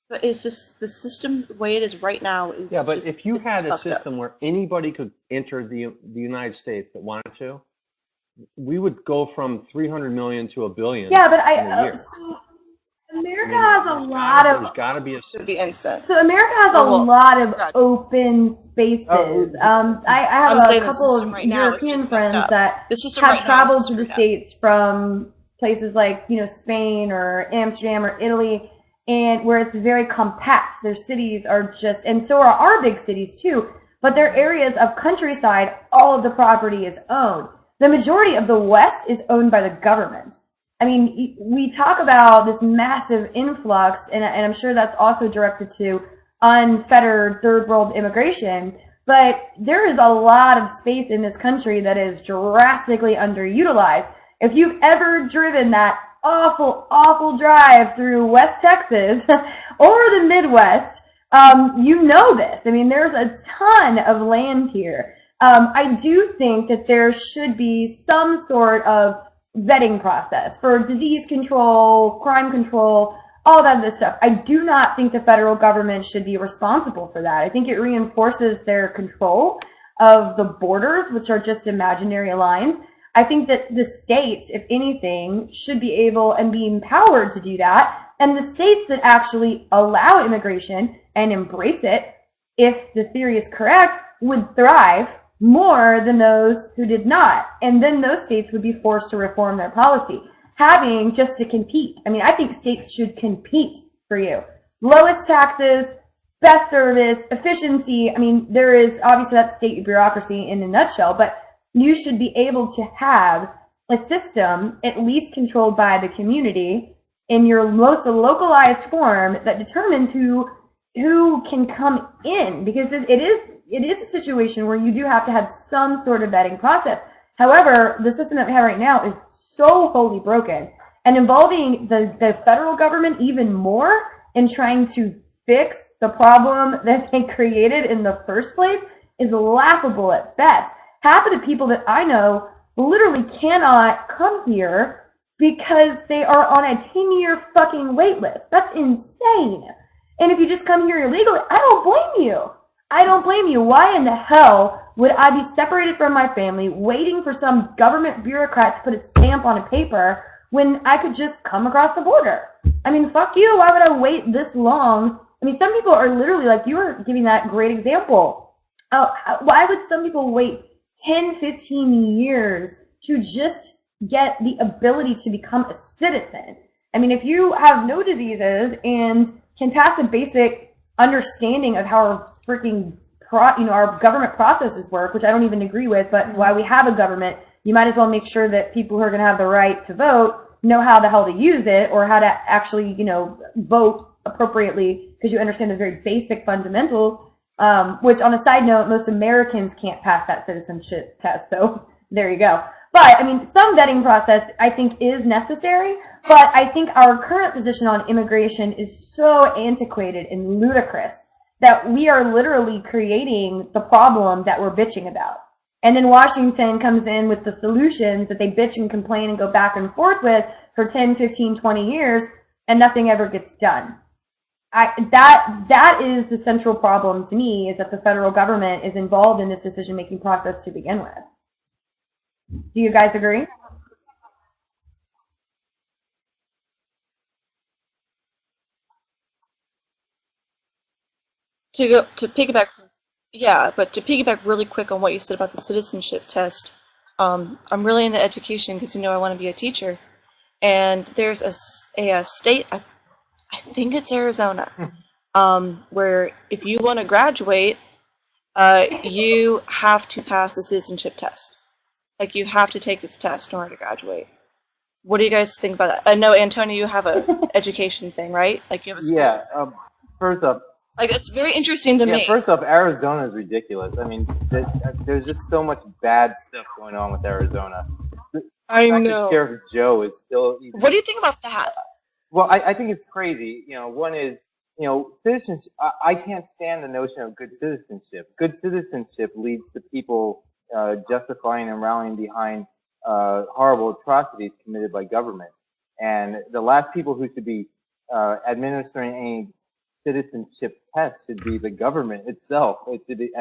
But it's just the system the way it is right now is. Yeah, but if you had a system where anybody could enter the United States that wanted to, we would go from 300 million to 1 billion. Yeah, but so America has a lot of. There's got to be a system. So America has a lot of open spaces. I have a couple of European friends that have traveled to the States from places like Spain or Amsterdam or Italy, and where it's very compact. Their cities are just, and so are our big cities too. But they're areas of countryside. All of the property is owned. The majority of the West is owned by the government. I mean, we talk about this massive influx, and I'm sure that's also directed to unfettered third world immigration, but there is a lot of space in this country that is drastically underutilized. If you've ever driven that awful drive through West Texas or the Midwest, you know this. I mean, there's a ton of land here. I do think that there should be some sort of vetting process for disease control, crime control, all that other stuff. I do not think the federal government should be responsible for that. I think it reinforces their control of the borders, which are just imaginary lines. I think that the states, if anything, should be able and be empowered to do that. And the states that actually allow immigration and embrace it, if the theory is correct, would thrive more than those who did not. And then those states would be forced to reform their policy, having just to compete. I mean, I think states should compete for you. Lowest taxes, best service, efficiency. I mean, there is obviously that state bureaucracy in a nutshell, but you should be able to have a system at least controlled by the community in your most localized form that determines who can come in, because it is a situation where you do have to have some sort of vetting process. However, the system that we have right now is so wholly broken, and involving the federal government even more in trying to fix the problem that they created in the first place is laughable at best. Half of the people that I know literally cannot come here because they are on a 10-year fucking wait list. That's insane. And if you just come here illegally, I don't blame you. I don't blame you. Why in the hell would I be separated from my family, waiting for some government bureaucrat to put a stamp on a paper when I could just come across the border? I mean, fuck you. Why would I wait this long? I mean, some people are literally, like you were giving that great example. Why would some people wait 10, 15 years to just get the ability to become a citizen? I mean, if you have no diseases and can pass a basic understanding of how our freaking our government processes work, which I don't even agree with, but why we have a government, you might as well make sure that people who are going to have the right to vote know how the hell to use it, or how to actually, vote appropriately, because you understand the very basic fundamentals, which on a side note, most Americans can't pass that citizenship test, so there you go. But, I mean, some vetting process, I think, is necessary, but I think our current position on immigration is so antiquated and ludicrous that we are literally creating the problem that we're bitching about. And then Washington comes in with the solutions that they bitch and complain and go back and forth with for 10, 15, 20 years, and nothing ever gets done. That is the central problem to me, is that the federal government is involved in this decision-making process to begin with. Do you guys agree? To piggyback, yeah, but to piggyback really quick on what you said about the citizenship test, I'm really into education because I want to be a teacher, and there's a state, I think it's Arizona, where if you want to graduate, you have to pass a citizenship test. Like, you have to take this test in order to graduate. What do you guys think about that? I know, Antonio, you have a education thing, right? Like, you have a school. Yeah. First up. Like, it's very interesting to me. First off, Arizona is ridiculous. I mean, there's just so much bad stuff going on with Arizona. I know. Sheriff Joe is still. What do you think about that? Well, I think it's crazy. One is, citizenship. I can't stand the notion of good citizenship. Good citizenship leads to people justifying and rallying behind horrible atrocities committed by government. And the last people who should be administering any citizenship test should be the government itself. It should be,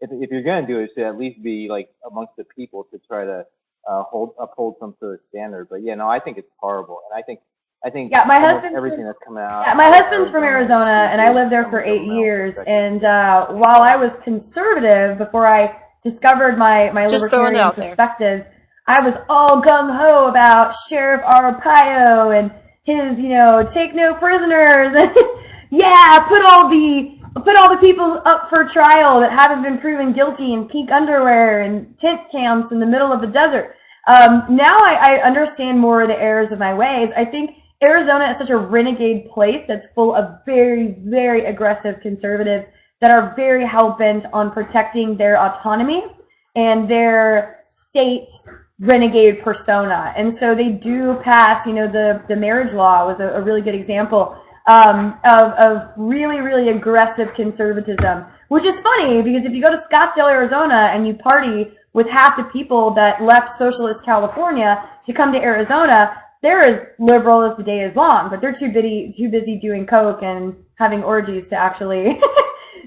if you're going to do it, it should at least be like amongst the people to try to uphold some sort of standard. But I think it's horrible, and I think my husband's everything that's coming out. Yeah, my husband's from Arizona, and I lived there for 8 years. And while I was conservative before I discovered my libertarian perspectives, I was all gung ho about Sheriff Arpaio and his take no prisoners and put all the people up for trial that haven't been proven guilty in pink underwear and tent camps in the middle of the desert. Now I understand more of the errors of my ways. I think Arizona is such a renegade place that's full of very, very aggressive conservatives that are very hell-bent on protecting their autonomy and their state renegade persona. And so they do pass, the marriage law was a really good example of really, really aggressive conservatism, which is funny because if you go to Scottsdale, Arizona, and you party with half the people that left socialist California to come to Arizona, they're as liberal as the day is long, but they're too busy doing coke and having orgies to actually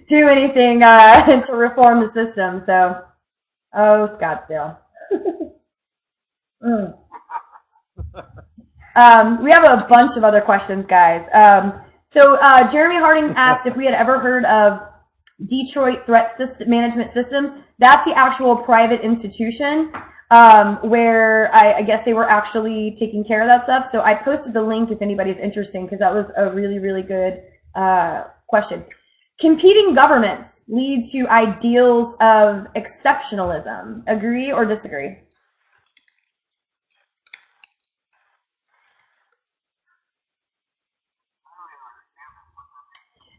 do anything to reform the system. So, Scottsdale. We have a bunch of other questions, guys. So Jeremy Harding asked if we had ever heard of Detroit Threat Management Systems. That's the actual private institution where I guess they were actually taking care of that stuff. So I posted the link if anybody's interested, because that was a really, really good question. Competing governments lead to ideals of exceptionalism. Agree or disagree?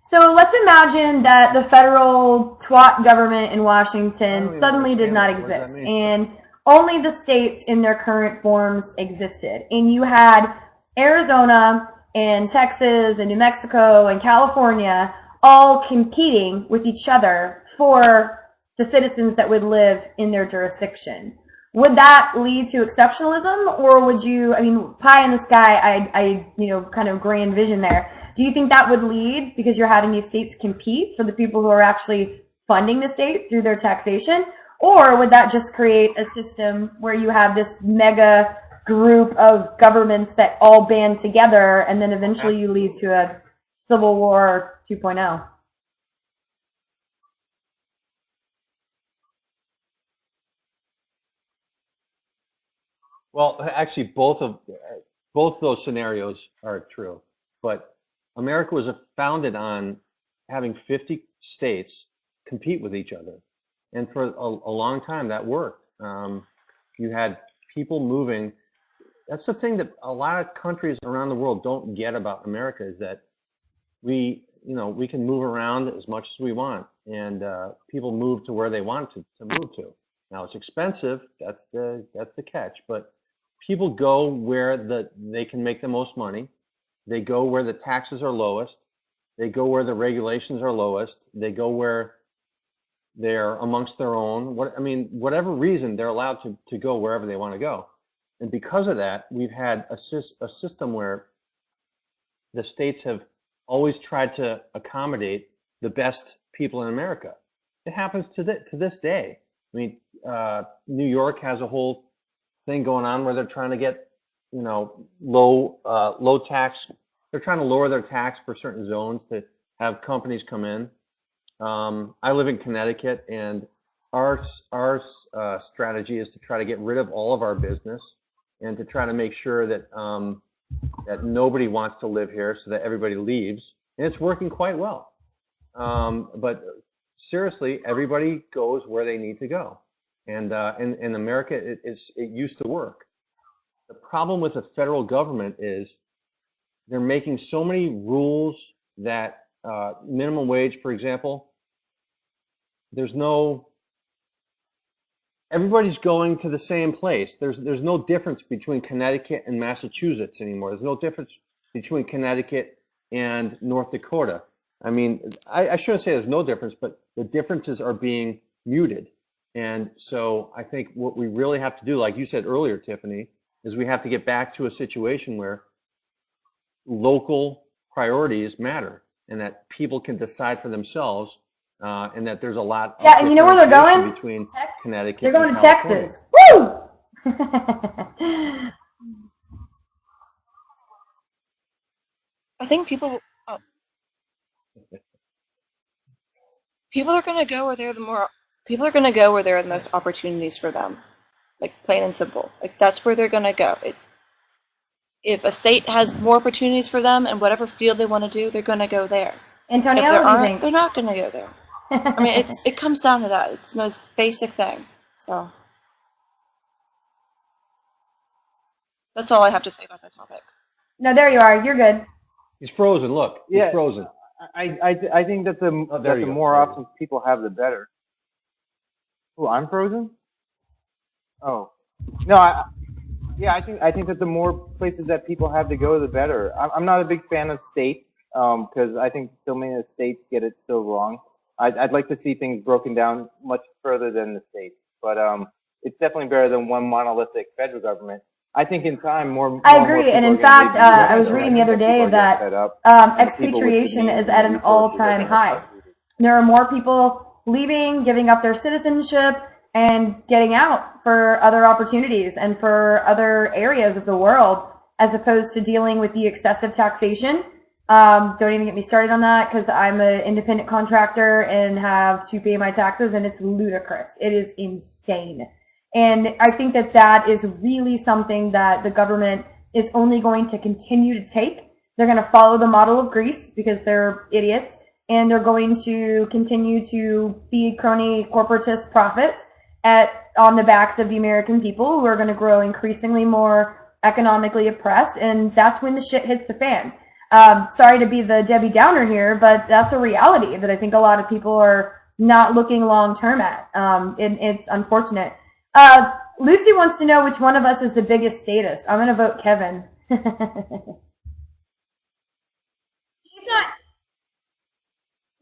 So let's imagine that the federal twat government in Washington suddenly did not exist, and only the states in their current forms existed. And you had Arizona and Texas and New Mexico and California all competing with each other for the citizens that would live in their jurisdiction. Would that lead to exceptionalism, or would you, I mean, pie in the sky, I kind of grand vision there. Do you think that would lead, because you're having these states compete for the people who are actually funding the state through their taxation? Or would that just create a system where you have this mega group of governments that all band together, and then eventually you lead to a Civil War 2.0? Well, actually, both those scenarios are true. But America was founded on having 50 states compete with each other, and for a long time that worked. You had people moving. That's the thing that a lot of countries around the world don't get about America, is that we can move around as much as we want, and people move to where they want to move to. Now it's expensive. That's the catch. But people go where they can make the most money. They go where the taxes are lowest. They go where the regulations are lowest. They go where they're amongst their own. Whatever reason, they're allowed to go wherever they want to go. And because of that, we've had a system where the states have always tried to accommodate the best people in America. It happens to this day. I mean, New York has a whole thing going on where they're trying to get, low tax. They're trying to lower their tax for certain zones to have companies come in. I live in Connecticut, and our strategy is to try to get rid of all of our business and to try to make sure that that nobody wants to live here, so that everybody leaves, and it's working quite well. But seriously, everybody goes where they need to go, and in America, it used to work. The problem with the federal government is they're making so many rules that minimum wage, for example, everybody's going to the same place. There's no difference between Connecticut and Massachusetts anymore. There's no difference between Connecticut and North Dakota. I mean, I shouldn't say there's no difference, but the differences are being muted. And so I think what we really have to do, like you said earlier, Tiffany, is we have to get back to a situation where local priorities matter, and that people can decide for themselves, and that there's a lot of and you know where they're going? Between Connecticut They're going and to California. Texas. Woo! I think people are going to go where there are the most opportunities for them, like plain and simple. Like that's where they're going to go. If a state has more opportunities for them in whatever field they want to do, they're going to go there. Antonio, if there what do you aren't, think? they're not going to go there. I mean, it comes down to that. It's the most basic thing. So that's all I have to say about that topic. No, there you are. You're good. He's frozen. Look, he's frozen. I think that the more options people have, the better. Oh, I'm frozen? Oh. No, I think that the more places that people have to go, the better. I'm not a big fan of states, because I think so many of the states get it so wrong. I'd like to see things broken down much further than the states, but it's definitely better than one monolithic federal government. I think in time, more I agree, and in fact, I was reading the other day that expatriation is at an all-time high. There are more people leaving, giving up their citizenship, and getting out for other opportunities and for other areas of the world, as opposed to dealing with the excessive taxation Don't even get me started on that because I'm an independent contractor and have to pay my taxes, and it's ludicrous. It is insane. And I think that that is really something that the government is only going to continue to take. They're going to follow the model of Greece because they're idiots, and they're going to continue to feed crony corporatist profits on the backs of the American people, who are going to grow increasingly more economically oppressed, and that's when the shit hits the fan. Sorry to be the Debbie Downer here, but that's a reality that I think a lot of people are not looking long term at. And it's unfortunate. Lucy wants to know which one of us is the biggest status. I'm going to vote Kevin. She's not.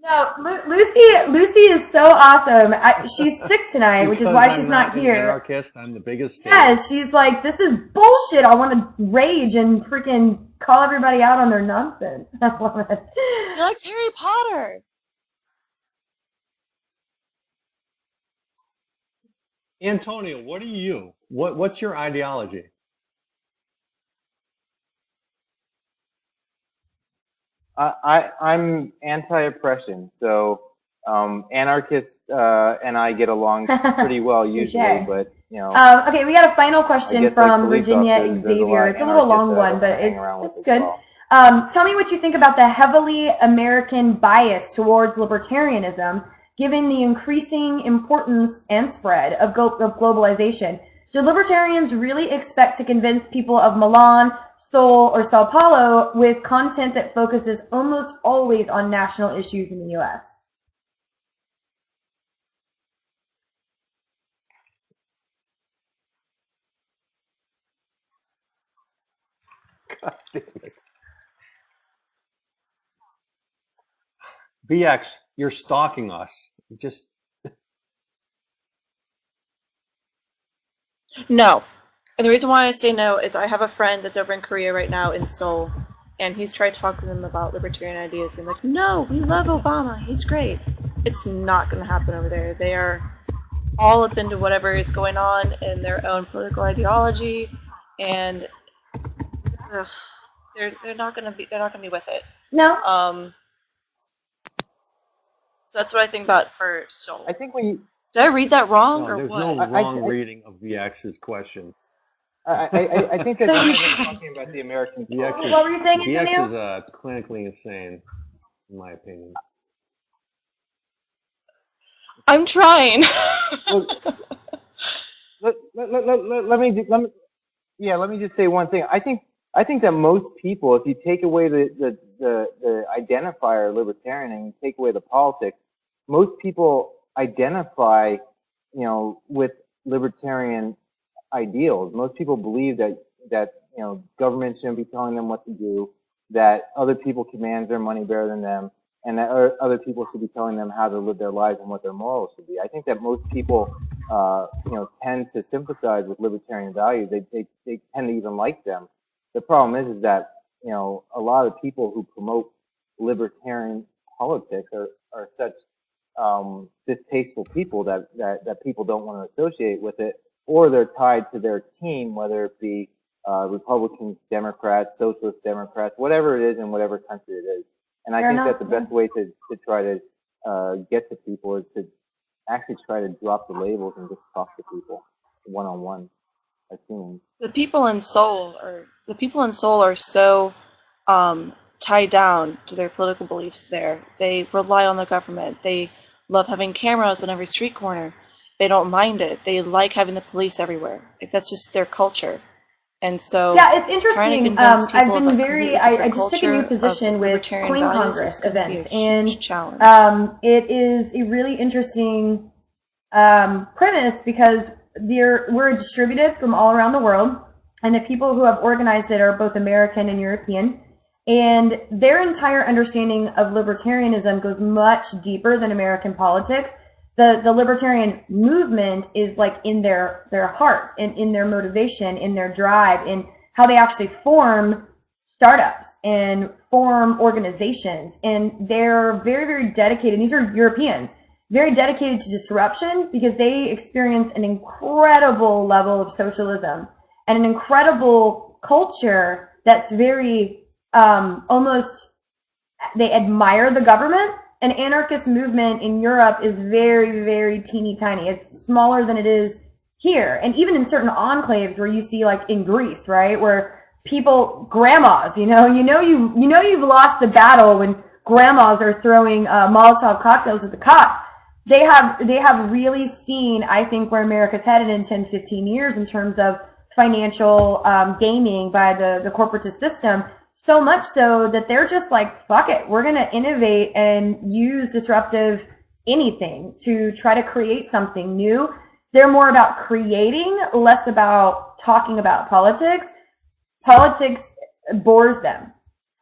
No, Lucy is so awesome. She's sick tonight, which is why she's not here. Anarchist, I'm the biggest. Yeah, she's like, this is bullshit. I want to rage and freaking call everybody out on their nonsense. I love it. She likes Harry Potter. Antonio, what are you? What's your ideology? I'm anti-oppression, so anarchists and I get along pretty well usually, but you know. Okay, we got a final question from Virginia Xavier. It's a little long one, but it's good. Well. Tell me what you think about the heavily American bias towards libertarianism, given the increasing importance and spread of globalization. Do libertarians really expect to convince people of Milan, Seoul, or Sao Paulo with content that focuses almost always on national issues in the U.S.? God damn it. BX, you're stalking us. Just No. And the reason why I say no is I have a friend that's over in Korea right now in Seoul, and he's tried talking to them about libertarian ideas, and like, no, we love Obama, he's great. It's not going to happen over there. They are all up into whatever is going on in their own political ideology, and they're not going to be with it. No. So that's what I think about for Seoul. I think when you. Did I read that wrong, or there's what? no wrong reading of VX's question. I think that you're talking about the American. What were you saying, Antonio? VX is clinically insane, in my opinion. I'm trying. Let me just say one thing. I think that most people, if you take away the identifier libertarian and you take away the politics, most people identify, with libertarian ideals. Most people believe that government shouldn't be telling them what to do, that other people can manage their money better than them, and that other people should be telling them how to live their lives and what their morals should be. I think that most people, tend to sympathize with libertarian values. They tend to even like them. The problem is that, a lot of people who promote libertarian politics are such distasteful people that people don't want to associate with it, or they're tied to their team, whether it be Republicans, Democrats, Socialist Democrats, whatever it is in whatever country it is. And I think that the best way to try to get to people is to actually try to drop the labels and just talk to people one-on-one, as humans. The people in Seoul are so tied down to their political beliefs there. They rely on the government. They love having cameras on every street corner. They don't mind it. They like having the police everywhere. Like, that's just their culture. And so, yeah, it's interesting. I've been I just took a new position with Queen Congress events, and it is a really interesting premise because we're distributed from all around the world, and the people who have organized it are both American and European, and their entire understanding of libertarianism goes much deeper than American politics. The libertarian movement is like in their heart and in their motivation, in their drive, in how they actually form startups and form organizations. And they're very, very dedicated. These are Europeans, very dedicated to disruption because they experience an incredible level of socialism and an incredible culture that's very almost they admire the government. An anarchist movement in Europe is very, very teeny tiny. It's smaller than it is here. And even in certain enclaves where you see, like in Greece, right, where people, grandmas, you've lost the battle when grandmas are throwing Molotov cocktails at the cops. They have really seen, I think, where America's headed in 10, 15 years in terms of financial gaming by the corporatist system, so much so that they're just like, fuck it, we're going to innovate and use disruptive anything to try to create something new. They're more about creating, less about talking about politics. Politics bores them.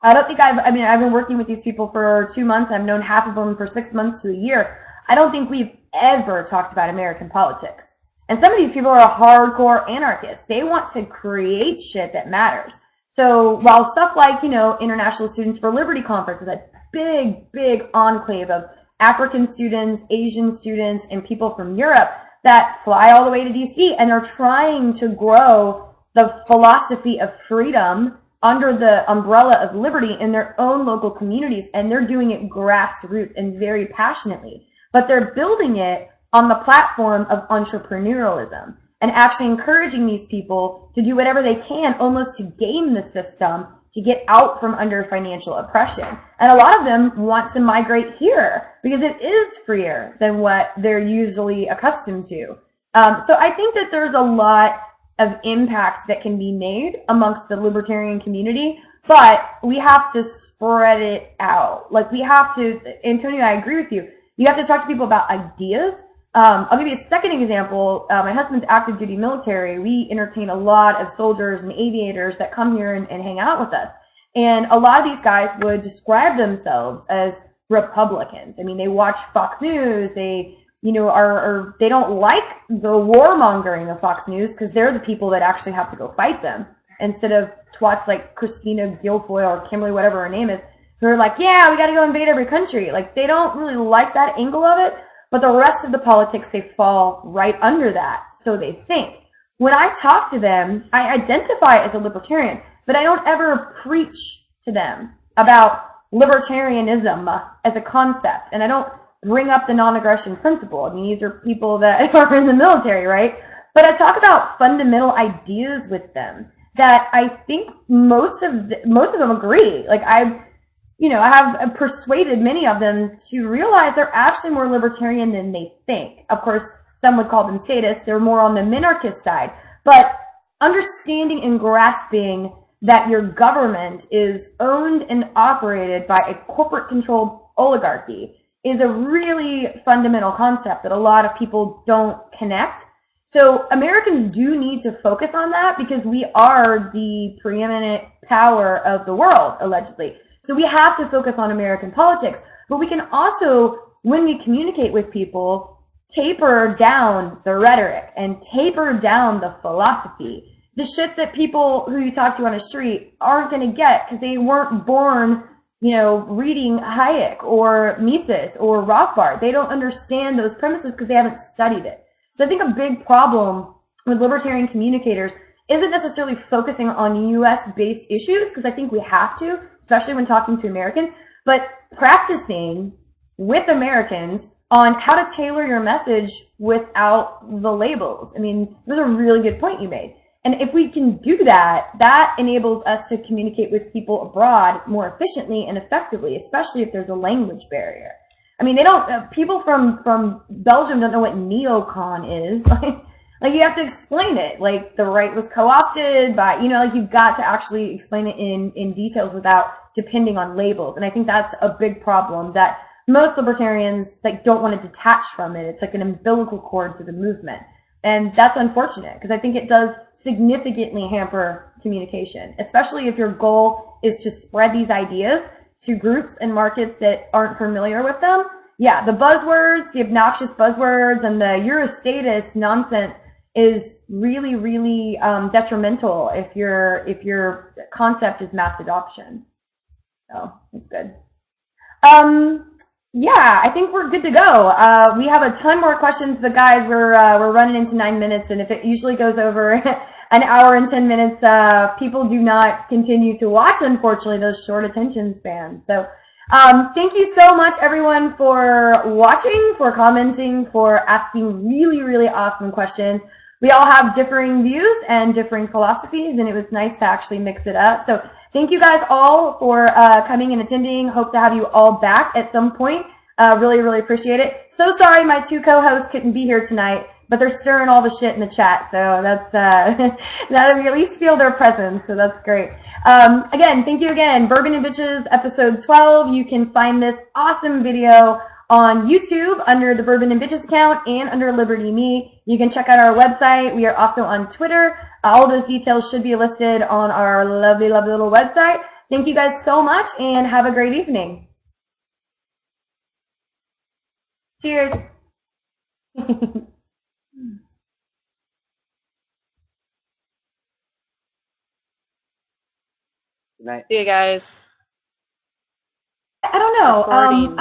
I don't think I've been working with these people for 2 months. I've known half of them for 6 months to a year. I don't think we've ever talked about American politics. And some of these people are hardcore anarchists. They want to create shit that matters. So while stuff like, International Students for Liberty Conference is a big, big enclave of African students, Asian students, and people from Europe that fly all the way to DC and are trying to grow the philosophy of freedom under the umbrella of liberty in their own local communities, and they're doing it grassroots and very passionately. But they're building it on the platform of entrepreneurialism and actually encouraging these people to do whatever they can almost to game the system to get out from under financial oppression. And a lot of them want to migrate here because it is freer than what they're usually accustomed to. So I think that there's a lot of impact that can be made amongst the libertarian community, but we have to spread it out. Like we have to, Antonio, I agree with you. You have to talk to people about ideas. I'll give you a second example. My husband's active duty military. We entertain a lot of soldiers and aviators that come here and hang out with us. And a lot of these guys would describe themselves as Republicans. I mean, they watch Fox News. They, they don't like the warmongering of Fox News because they're the people that actually have to go fight them instead of twats like Christina Guilfoyle or Kimberly, whatever her name is, who are like, yeah, we got to go invade every country. Like, they don't really like that angle of it. But the rest of the politics, they fall right under that, so they think. When I talk to them, I identify as a libertarian, but I don't ever preach to them about libertarianism as a concept, and I don't bring up the non-aggression principle. I mean, these are people that are in the military, right? But I talk about fundamental ideas with them that I think most of them agree. Like, I have persuaded many of them to realize they're actually more libertarian than they think. Of course, some would call them sadists. They're more on the minarchist side. But understanding and grasping that your government is owned and operated by a corporate-controlled oligarchy is a really fundamental concept that a lot of people don't connect. So Americans do need to focus on that because we are the preeminent power of the world, allegedly. So we have to focus on American politics, but we can also, when we communicate with people, taper down the rhetoric and taper down the philosophy. The shit that people who you talk to on the street aren't going to get because they weren't born, reading Hayek or Mises or Rothbard. They don't understand those premises because they haven't studied it. So I think a big problem with libertarian communicators isn't necessarily focusing on U.S.-based issues, because I think we have to, especially when talking to Americans, but practicing with Americans on how to tailor your message without the labels. I mean, that was a really good point you made. And if we can do that, that enables us to communicate with people abroad more efficiently and effectively, especially if there's a language barrier. I mean, people from Belgium don't know what neocon is. Like, you have to explain it. Like, the right was co-opted by, you've got to actually explain it in details without depending on labels. And I think that's a big problem that most libertarians, don't want to detach from it. It's like an umbilical cord to the movement. And that's unfortunate because I think it does significantly hamper communication, especially if your goal is to spread these ideas to groups and markets that aren't familiar with them. Yeah, the buzzwords, the obnoxious buzzwords, and the Eurostatus nonsense is really, really detrimental if your concept is mass adoption. So it's good. Yeah, I think we're good to go. We have a ton more questions, but guys, we're running into 9 minutes, and if it usually goes over an hour and 10 minutes, people do not continue to watch, unfortunately, those short attention spans. So Thank you so much, everyone, for watching, for commenting, for asking really, really awesome questions. We all have differing views and differing philosophies, and it was nice to actually mix it up. So thank you guys all for coming and attending. Hope to have you all back at some point. Really, really appreciate it. So sorry my two co-hosts couldn't be here tonight, but they're stirring all the shit in the chat, so that's now we at least feel their presence, so that's great. Again, thank you again. Bourbon and Bitches, episode 12. You can find this awesome video on YouTube under the Bourbon and Bitches account and under Liberty.me. You can check out our website. We are also on Twitter. All of those details should be listed on our lovely, lovely little website. Thank you guys so much, and have a great evening. Cheers. Good night. See you guys. I don't know. Regarding,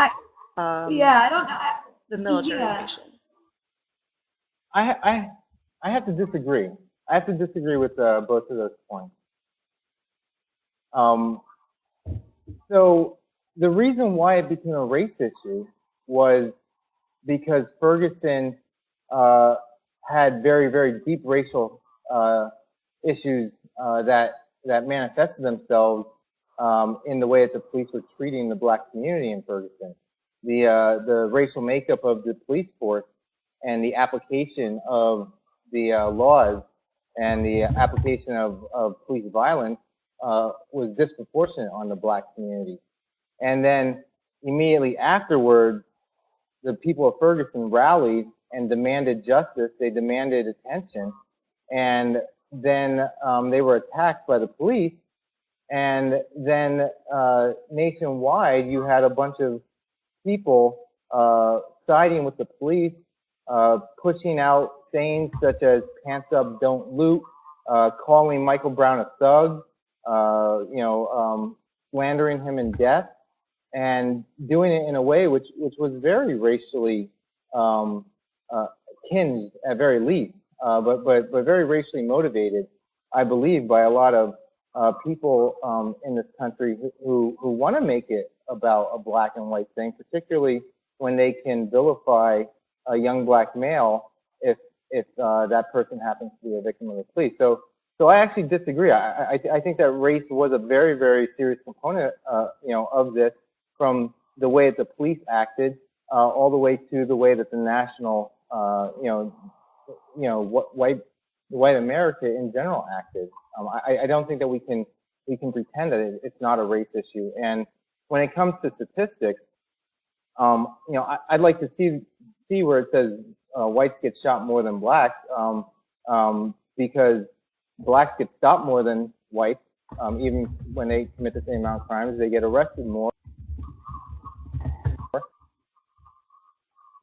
Yeah, I don't know. the militarization. I have to disagree. I have to disagree with both of those points. So the reason why it became a race issue was because Ferguson had very, very deep racial issues that manifested themselves in the way that the police were treating the black community in Ferguson. The racial makeup of the police force and the application of the laws and the application of police violence was disproportionate on the black community. And then immediately afterwards, the people of Ferguson rallied and demanded justice. They demanded attention. And then they were attacked by the police. And then nationwide, you had a bunch of people siding with the police, pushing out sayings such as "pants up, don't loot," calling Michael Brown a thug, slandering him in death, and doing it in a way which was very racially tinged at very least, but very racially motivated, I believe, by a lot of people in this country who want to make it about a black and white thing, particularly when they can vilify a young black male if that person happens to be a victim of the police. So I actually disagree. I think that race was a very, very serious component, of this, from the way that the police acted all the way to the way that the national, white America in general acted. I don't think that we can pretend that it's not a race issue. And when it comes to statistics, I'd like to see where it says whites get shot more than blacks, because blacks get stopped more than whites, even when they commit the same amount of crimes. They get arrested more.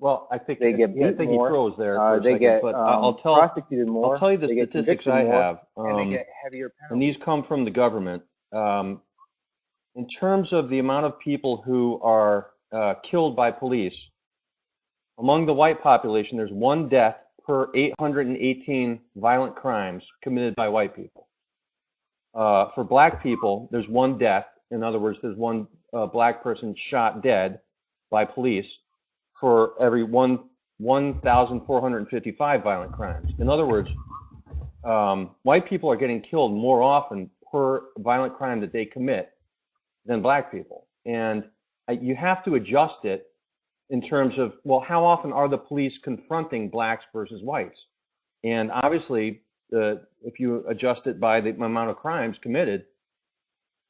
Well, I think they get beat he more. froze there for a they second, get but prosecuted more. I'll tell you the statistics I have, and they get heavier penalties. and these come from the government. In terms of the amount of people who are killed by police, among the white population, there's one death per 818 violent crimes committed by white people. For black people, there's one death. In other words, there's one black person shot dead by police for every 1,455 violent crimes. In other words, white people are getting killed more often per violent crime that they commit than black people. And you have to adjust it in terms of, well, how often are the police confronting blacks versus whites? And obviously, if you adjust it by the amount of crimes committed,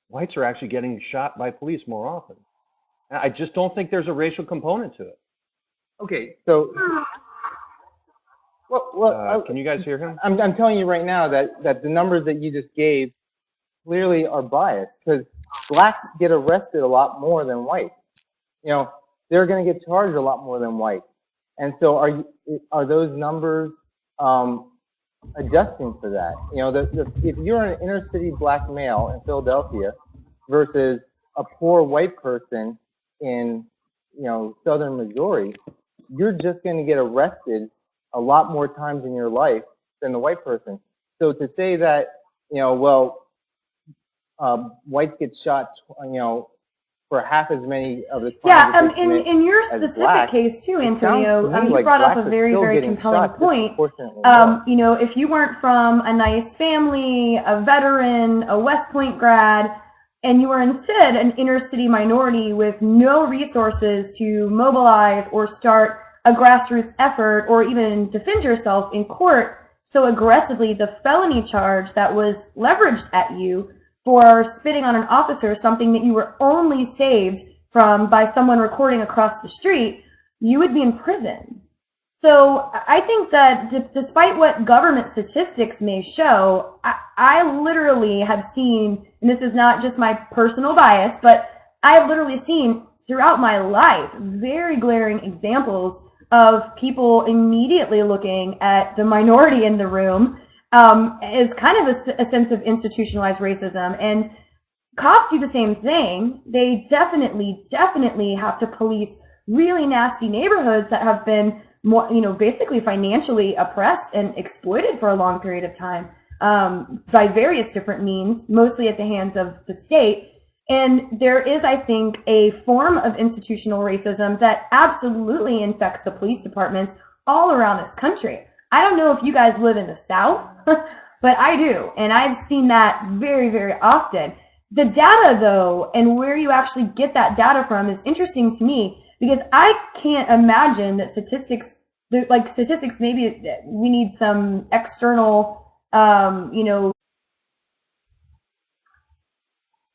whites are actually getting shot by police more often. I just don't think there's a racial component to it. Okay, so can you guys hear him? I'm telling you right now that the numbers that you just gave clearly are biased, because blacks get arrested a lot more than whites. They're going to get charged a lot more than whites. And so are those numbers adjusting for that? If you're an inner city black male in Philadelphia versus a poor white person in southern Missouri, you're just going to get arrested a lot more times in your life than the white person. So to say that whites get shot for half as many of the crimes Yeah, that they in your commit as specific blacks, case too, it sounds Antonio, to me you like brought up blacks a are very, still very getting compelling shot point. disproportionately more. You know, if you weren't from a nice family, a veteran, a West Point grad, and you were instead an inner city minority with no resources to mobilize or start a grassroots effort or even defend yourself in court so aggressively, the felony charge that was leveraged at you for spitting on an officer, something that you were only saved from by someone recording across the street, you would be in prison. So I think that despite what government statistics may show, I literally have seen, and this is not just my personal bias, but I have literally seen throughout my life very glaring examples of people immediately looking at the minority in the room as kind of a sense of institutionalized racism. And cops do the same thing. They definitely have to police really nasty neighborhoods that have been more, basically financially oppressed and exploited for a long period of time by various different means, mostly at the hands of the state. And there is, I think, a form of institutional racism that absolutely infects the police departments all around this country. I don't know if you guys live in the South, but I do, and I've seen that very, very often. The data, though, and where you actually get that data from is interesting to me because I can't imagine that statistics, maybe we need some external,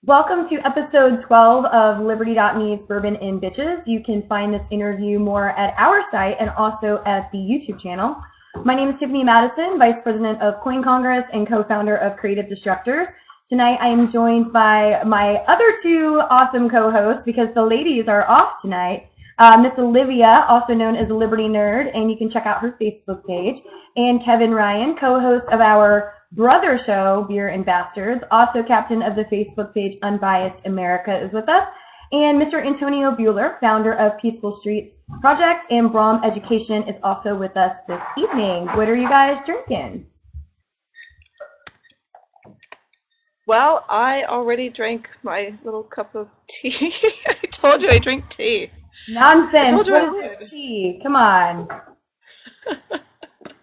Welcome to episode 12 of Liberty.mes Bourbon and Bitches. You can find this interview more at our site and also at the YouTube channel. My name is Tiffany Madison, Vice President of Coin Congress and co-founder of Creative Destructors. Tonight I am joined by my other two awesome co-hosts because the ladies are off tonight. Miss Olivia, also known as Liberty Nerd, and you can check out her Facebook page, and Kevin Ryan, co-host of our brother show, Beer and Bastards, also captain of the Facebook page Unbiased America, is with us, and Mr. Antonio Bueller, founder of Peaceful Streets Project, and Brom Education is also with us this evening. What are you guys drinking? Well, I already drank my little cup of tea. I told you I drink tea. Nonsense. What is this tea? Come on. Come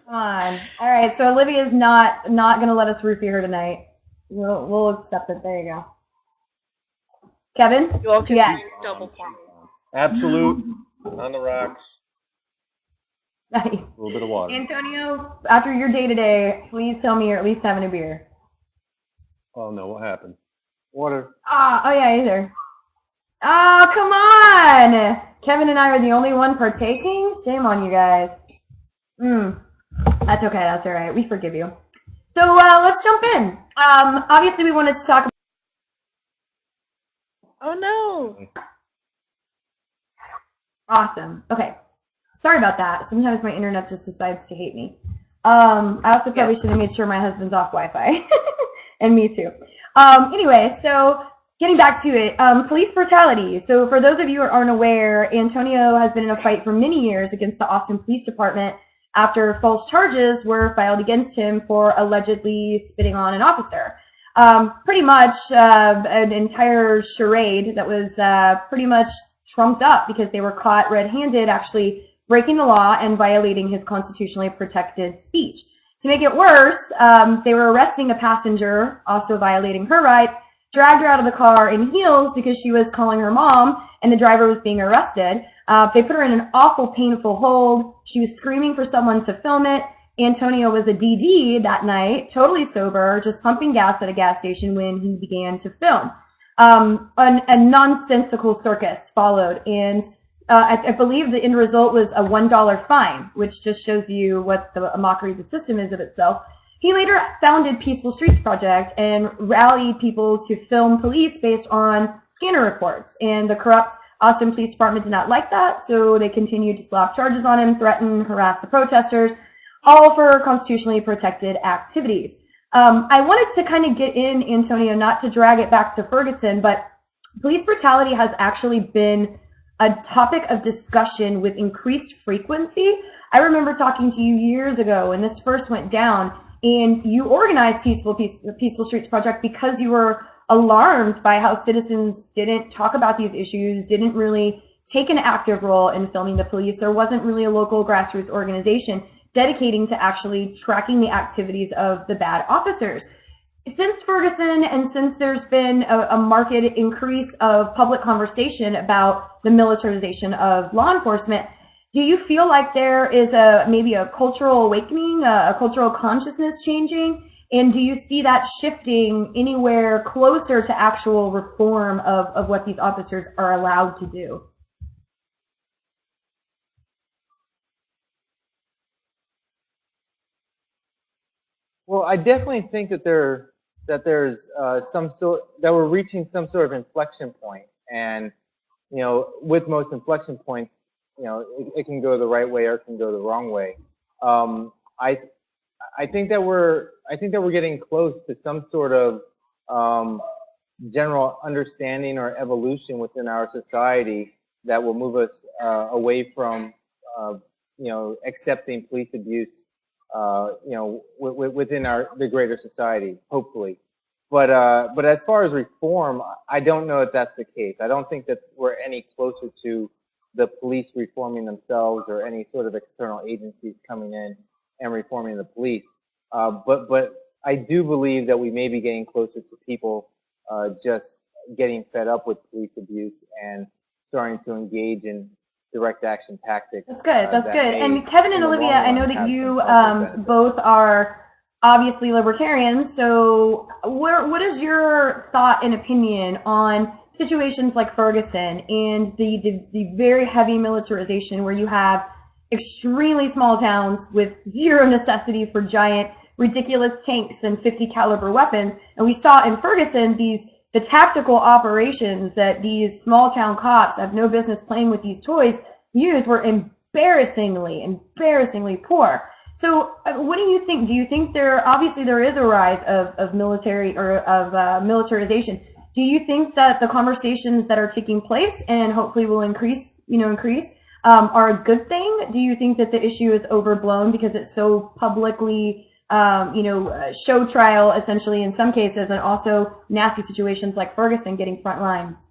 on. All right, so Olivia's not going to let us roofie her tonight. We'll accept it. There you go. Kevin? You all can drink double pump. Absolute. On the rocks. Nice. A little bit of water. Antonio, after your day today, please tell me you're at least having a beer. Oh, no. What happened? Water. Oh yeah, either. Oh, come on! Kevin and I are the only one partaking? Shame on you guys. That's okay, that's alright. We forgive you. So, let's jump in. Obviously we wanted to talk about... Oh no! Awesome. Okay. Sorry about that. Sometimes my internet just decides to hate me. I also probably should have made sure my husband's off Wi-Fi. And me too. Anyway, so getting back to it, police brutality. So for those of you who aren't aware, Antonio has been in a fight for many years against the Austin Police Department after false charges were filed against him for allegedly spitting on an officer. Pretty much an entire charade that was pretty much trumped up because they were caught red-handed actually breaking the law and violating his constitutionally protected speech. To make it worse, they were arresting a passenger, also violating her rights, dragged her out of the car in heels because she was calling her mom and the driver was being arrested. They put her in an awful, painful hold. She was screaming for someone to film it. Antonio was a DD that night, totally sober, just pumping gas at a gas station when he began to film. A nonsensical circus followed, and I believe the end result was a $1 fine, which just shows you what a mockery of the system is of itself. He later founded Peaceful Streets Project and rallied people to film police based on scanner reports. And the corrupt Austin Police Department did not like that, so they continued to slap charges on him, threaten, harass the protesters, all for constitutionally protected activities. I wanted to kind of get in, Antonio, not to drag it back to Ferguson, but police brutality has actually been a topic of discussion with increased frequency. I remember talking to you years ago when this first went down, and you organized Peaceful Streets Project because you were alarmed by how citizens didn't talk about these issues, didn't really take an active role in filming the police. There wasn't really a local grassroots organization dedicating to actually tracking the activities of the bad officers. Since Ferguson and since there's been a marked increase of public conversation about the militarization of law enforcement, do you feel like there is maybe a cultural awakening, a cultural consciousness changing? And do you see that shifting anywhere closer to actual reform of what these officers are allowed to do? Well, I definitely think that there's that we're reaching some sort of inflection point, and with most inflection points, it can go the right way or it can go the wrong way. I think that we're getting close to some sort of general understanding or evolution within our society that will move us away from accepting police abuse within the greater society, hopefully. But as far as reform, I don't know if that's the case. I don't think that we're any closer to the police reforming themselves or any sort of external agencies coming in and reforming the police. But I do believe that we may be getting closer to people just getting fed up with police abuse and starting to engage in direct action tactics. That's good. That's good. And Kevin and Olivia, I know that you both are obviously libertarians. So what is your thought and opinion on situations like Ferguson and the very heavy militarization where you have extremely small towns with zero necessity for giant, ridiculous tanks and 50 caliber weapons? And we saw in Ferguson the tactical operations that these small town cops have no business playing with these toys used were embarrassingly poor. So what do you think? Do you think there is a rise of military or of militarization? Do you think that the conversations that are taking place and hopefully will increase are a good thing? Do you think that the issue is overblown because it's so publicly show trial essentially in some cases, and also nasty situations like Ferguson getting front lines?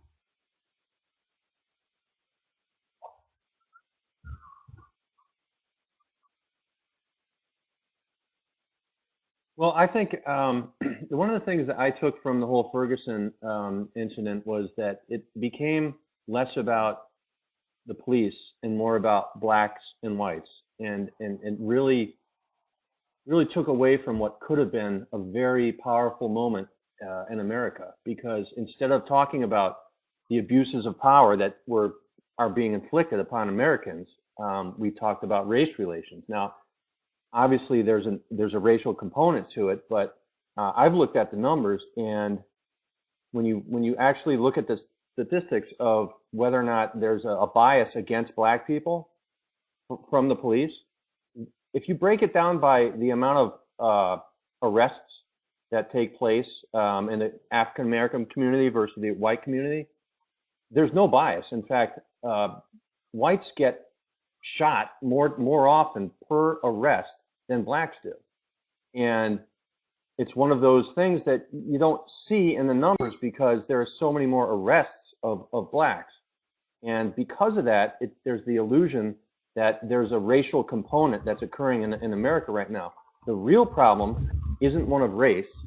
Well, I think one of the things that I took from the whole Ferguson incident was that it became less about the police and more about blacks and whites, and really took away from what could have been a very powerful moment in America, because instead of talking about the abuses of power that are being inflicted upon Americans, we talked about race relations. Now, obviously, there's a racial component to it, but I've looked at the numbers, and when you actually look at the statistics of whether or not there's a bias against black people from the police, if you break it down by the amount of arrests that take place in the African American community versus the white community, there's no bias. In fact, whites get shot more often per arrest than blacks do. And it's one of those things that you don't see in the numbers because there are so many more arrests of blacks. And because of that, there's the illusion that there's a racial component that's occurring in America right now. The real problem isn't one of race.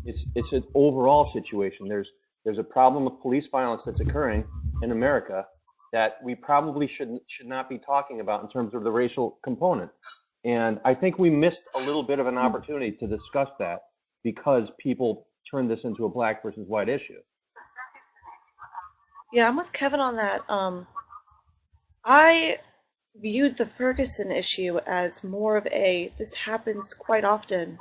It's an overall situation. There's a problem of police violence that's occurring in America that we probably should not be talking about in terms of the racial component. And I think we missed a little bit of an opportunity to discuss that because people turned this into a black versus white issue. Yeah, I'm with Kevin on that. I viewed the Ferguson issue as more of this happens quite often.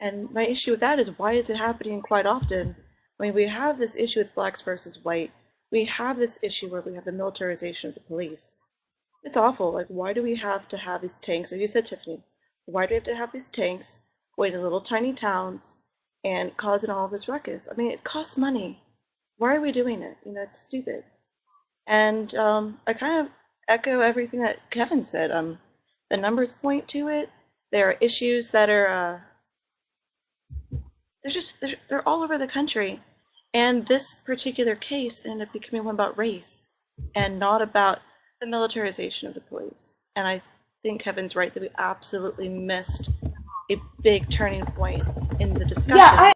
And my issue with that is, why is it happening quite often? I mean, we have this issue with blacks versus white. We have this issue where we have the militarization of the police. It's awful. Like, why do we have to have these tanks? As you said, Tiffany, why do we have to have these tanks going to little tiny towns and causing all this ruckus? I mean, it costs money. Why are we doing it? It's stupid. And I kind of echo everything that Kevin said. The numbers point to it. There are issues that are they're all over the country, And this particular case ended up becoming one about race and not about the militarization of the police. And I think Kevin's right that we absolutely missed a big turning point in the discussion. Yeah,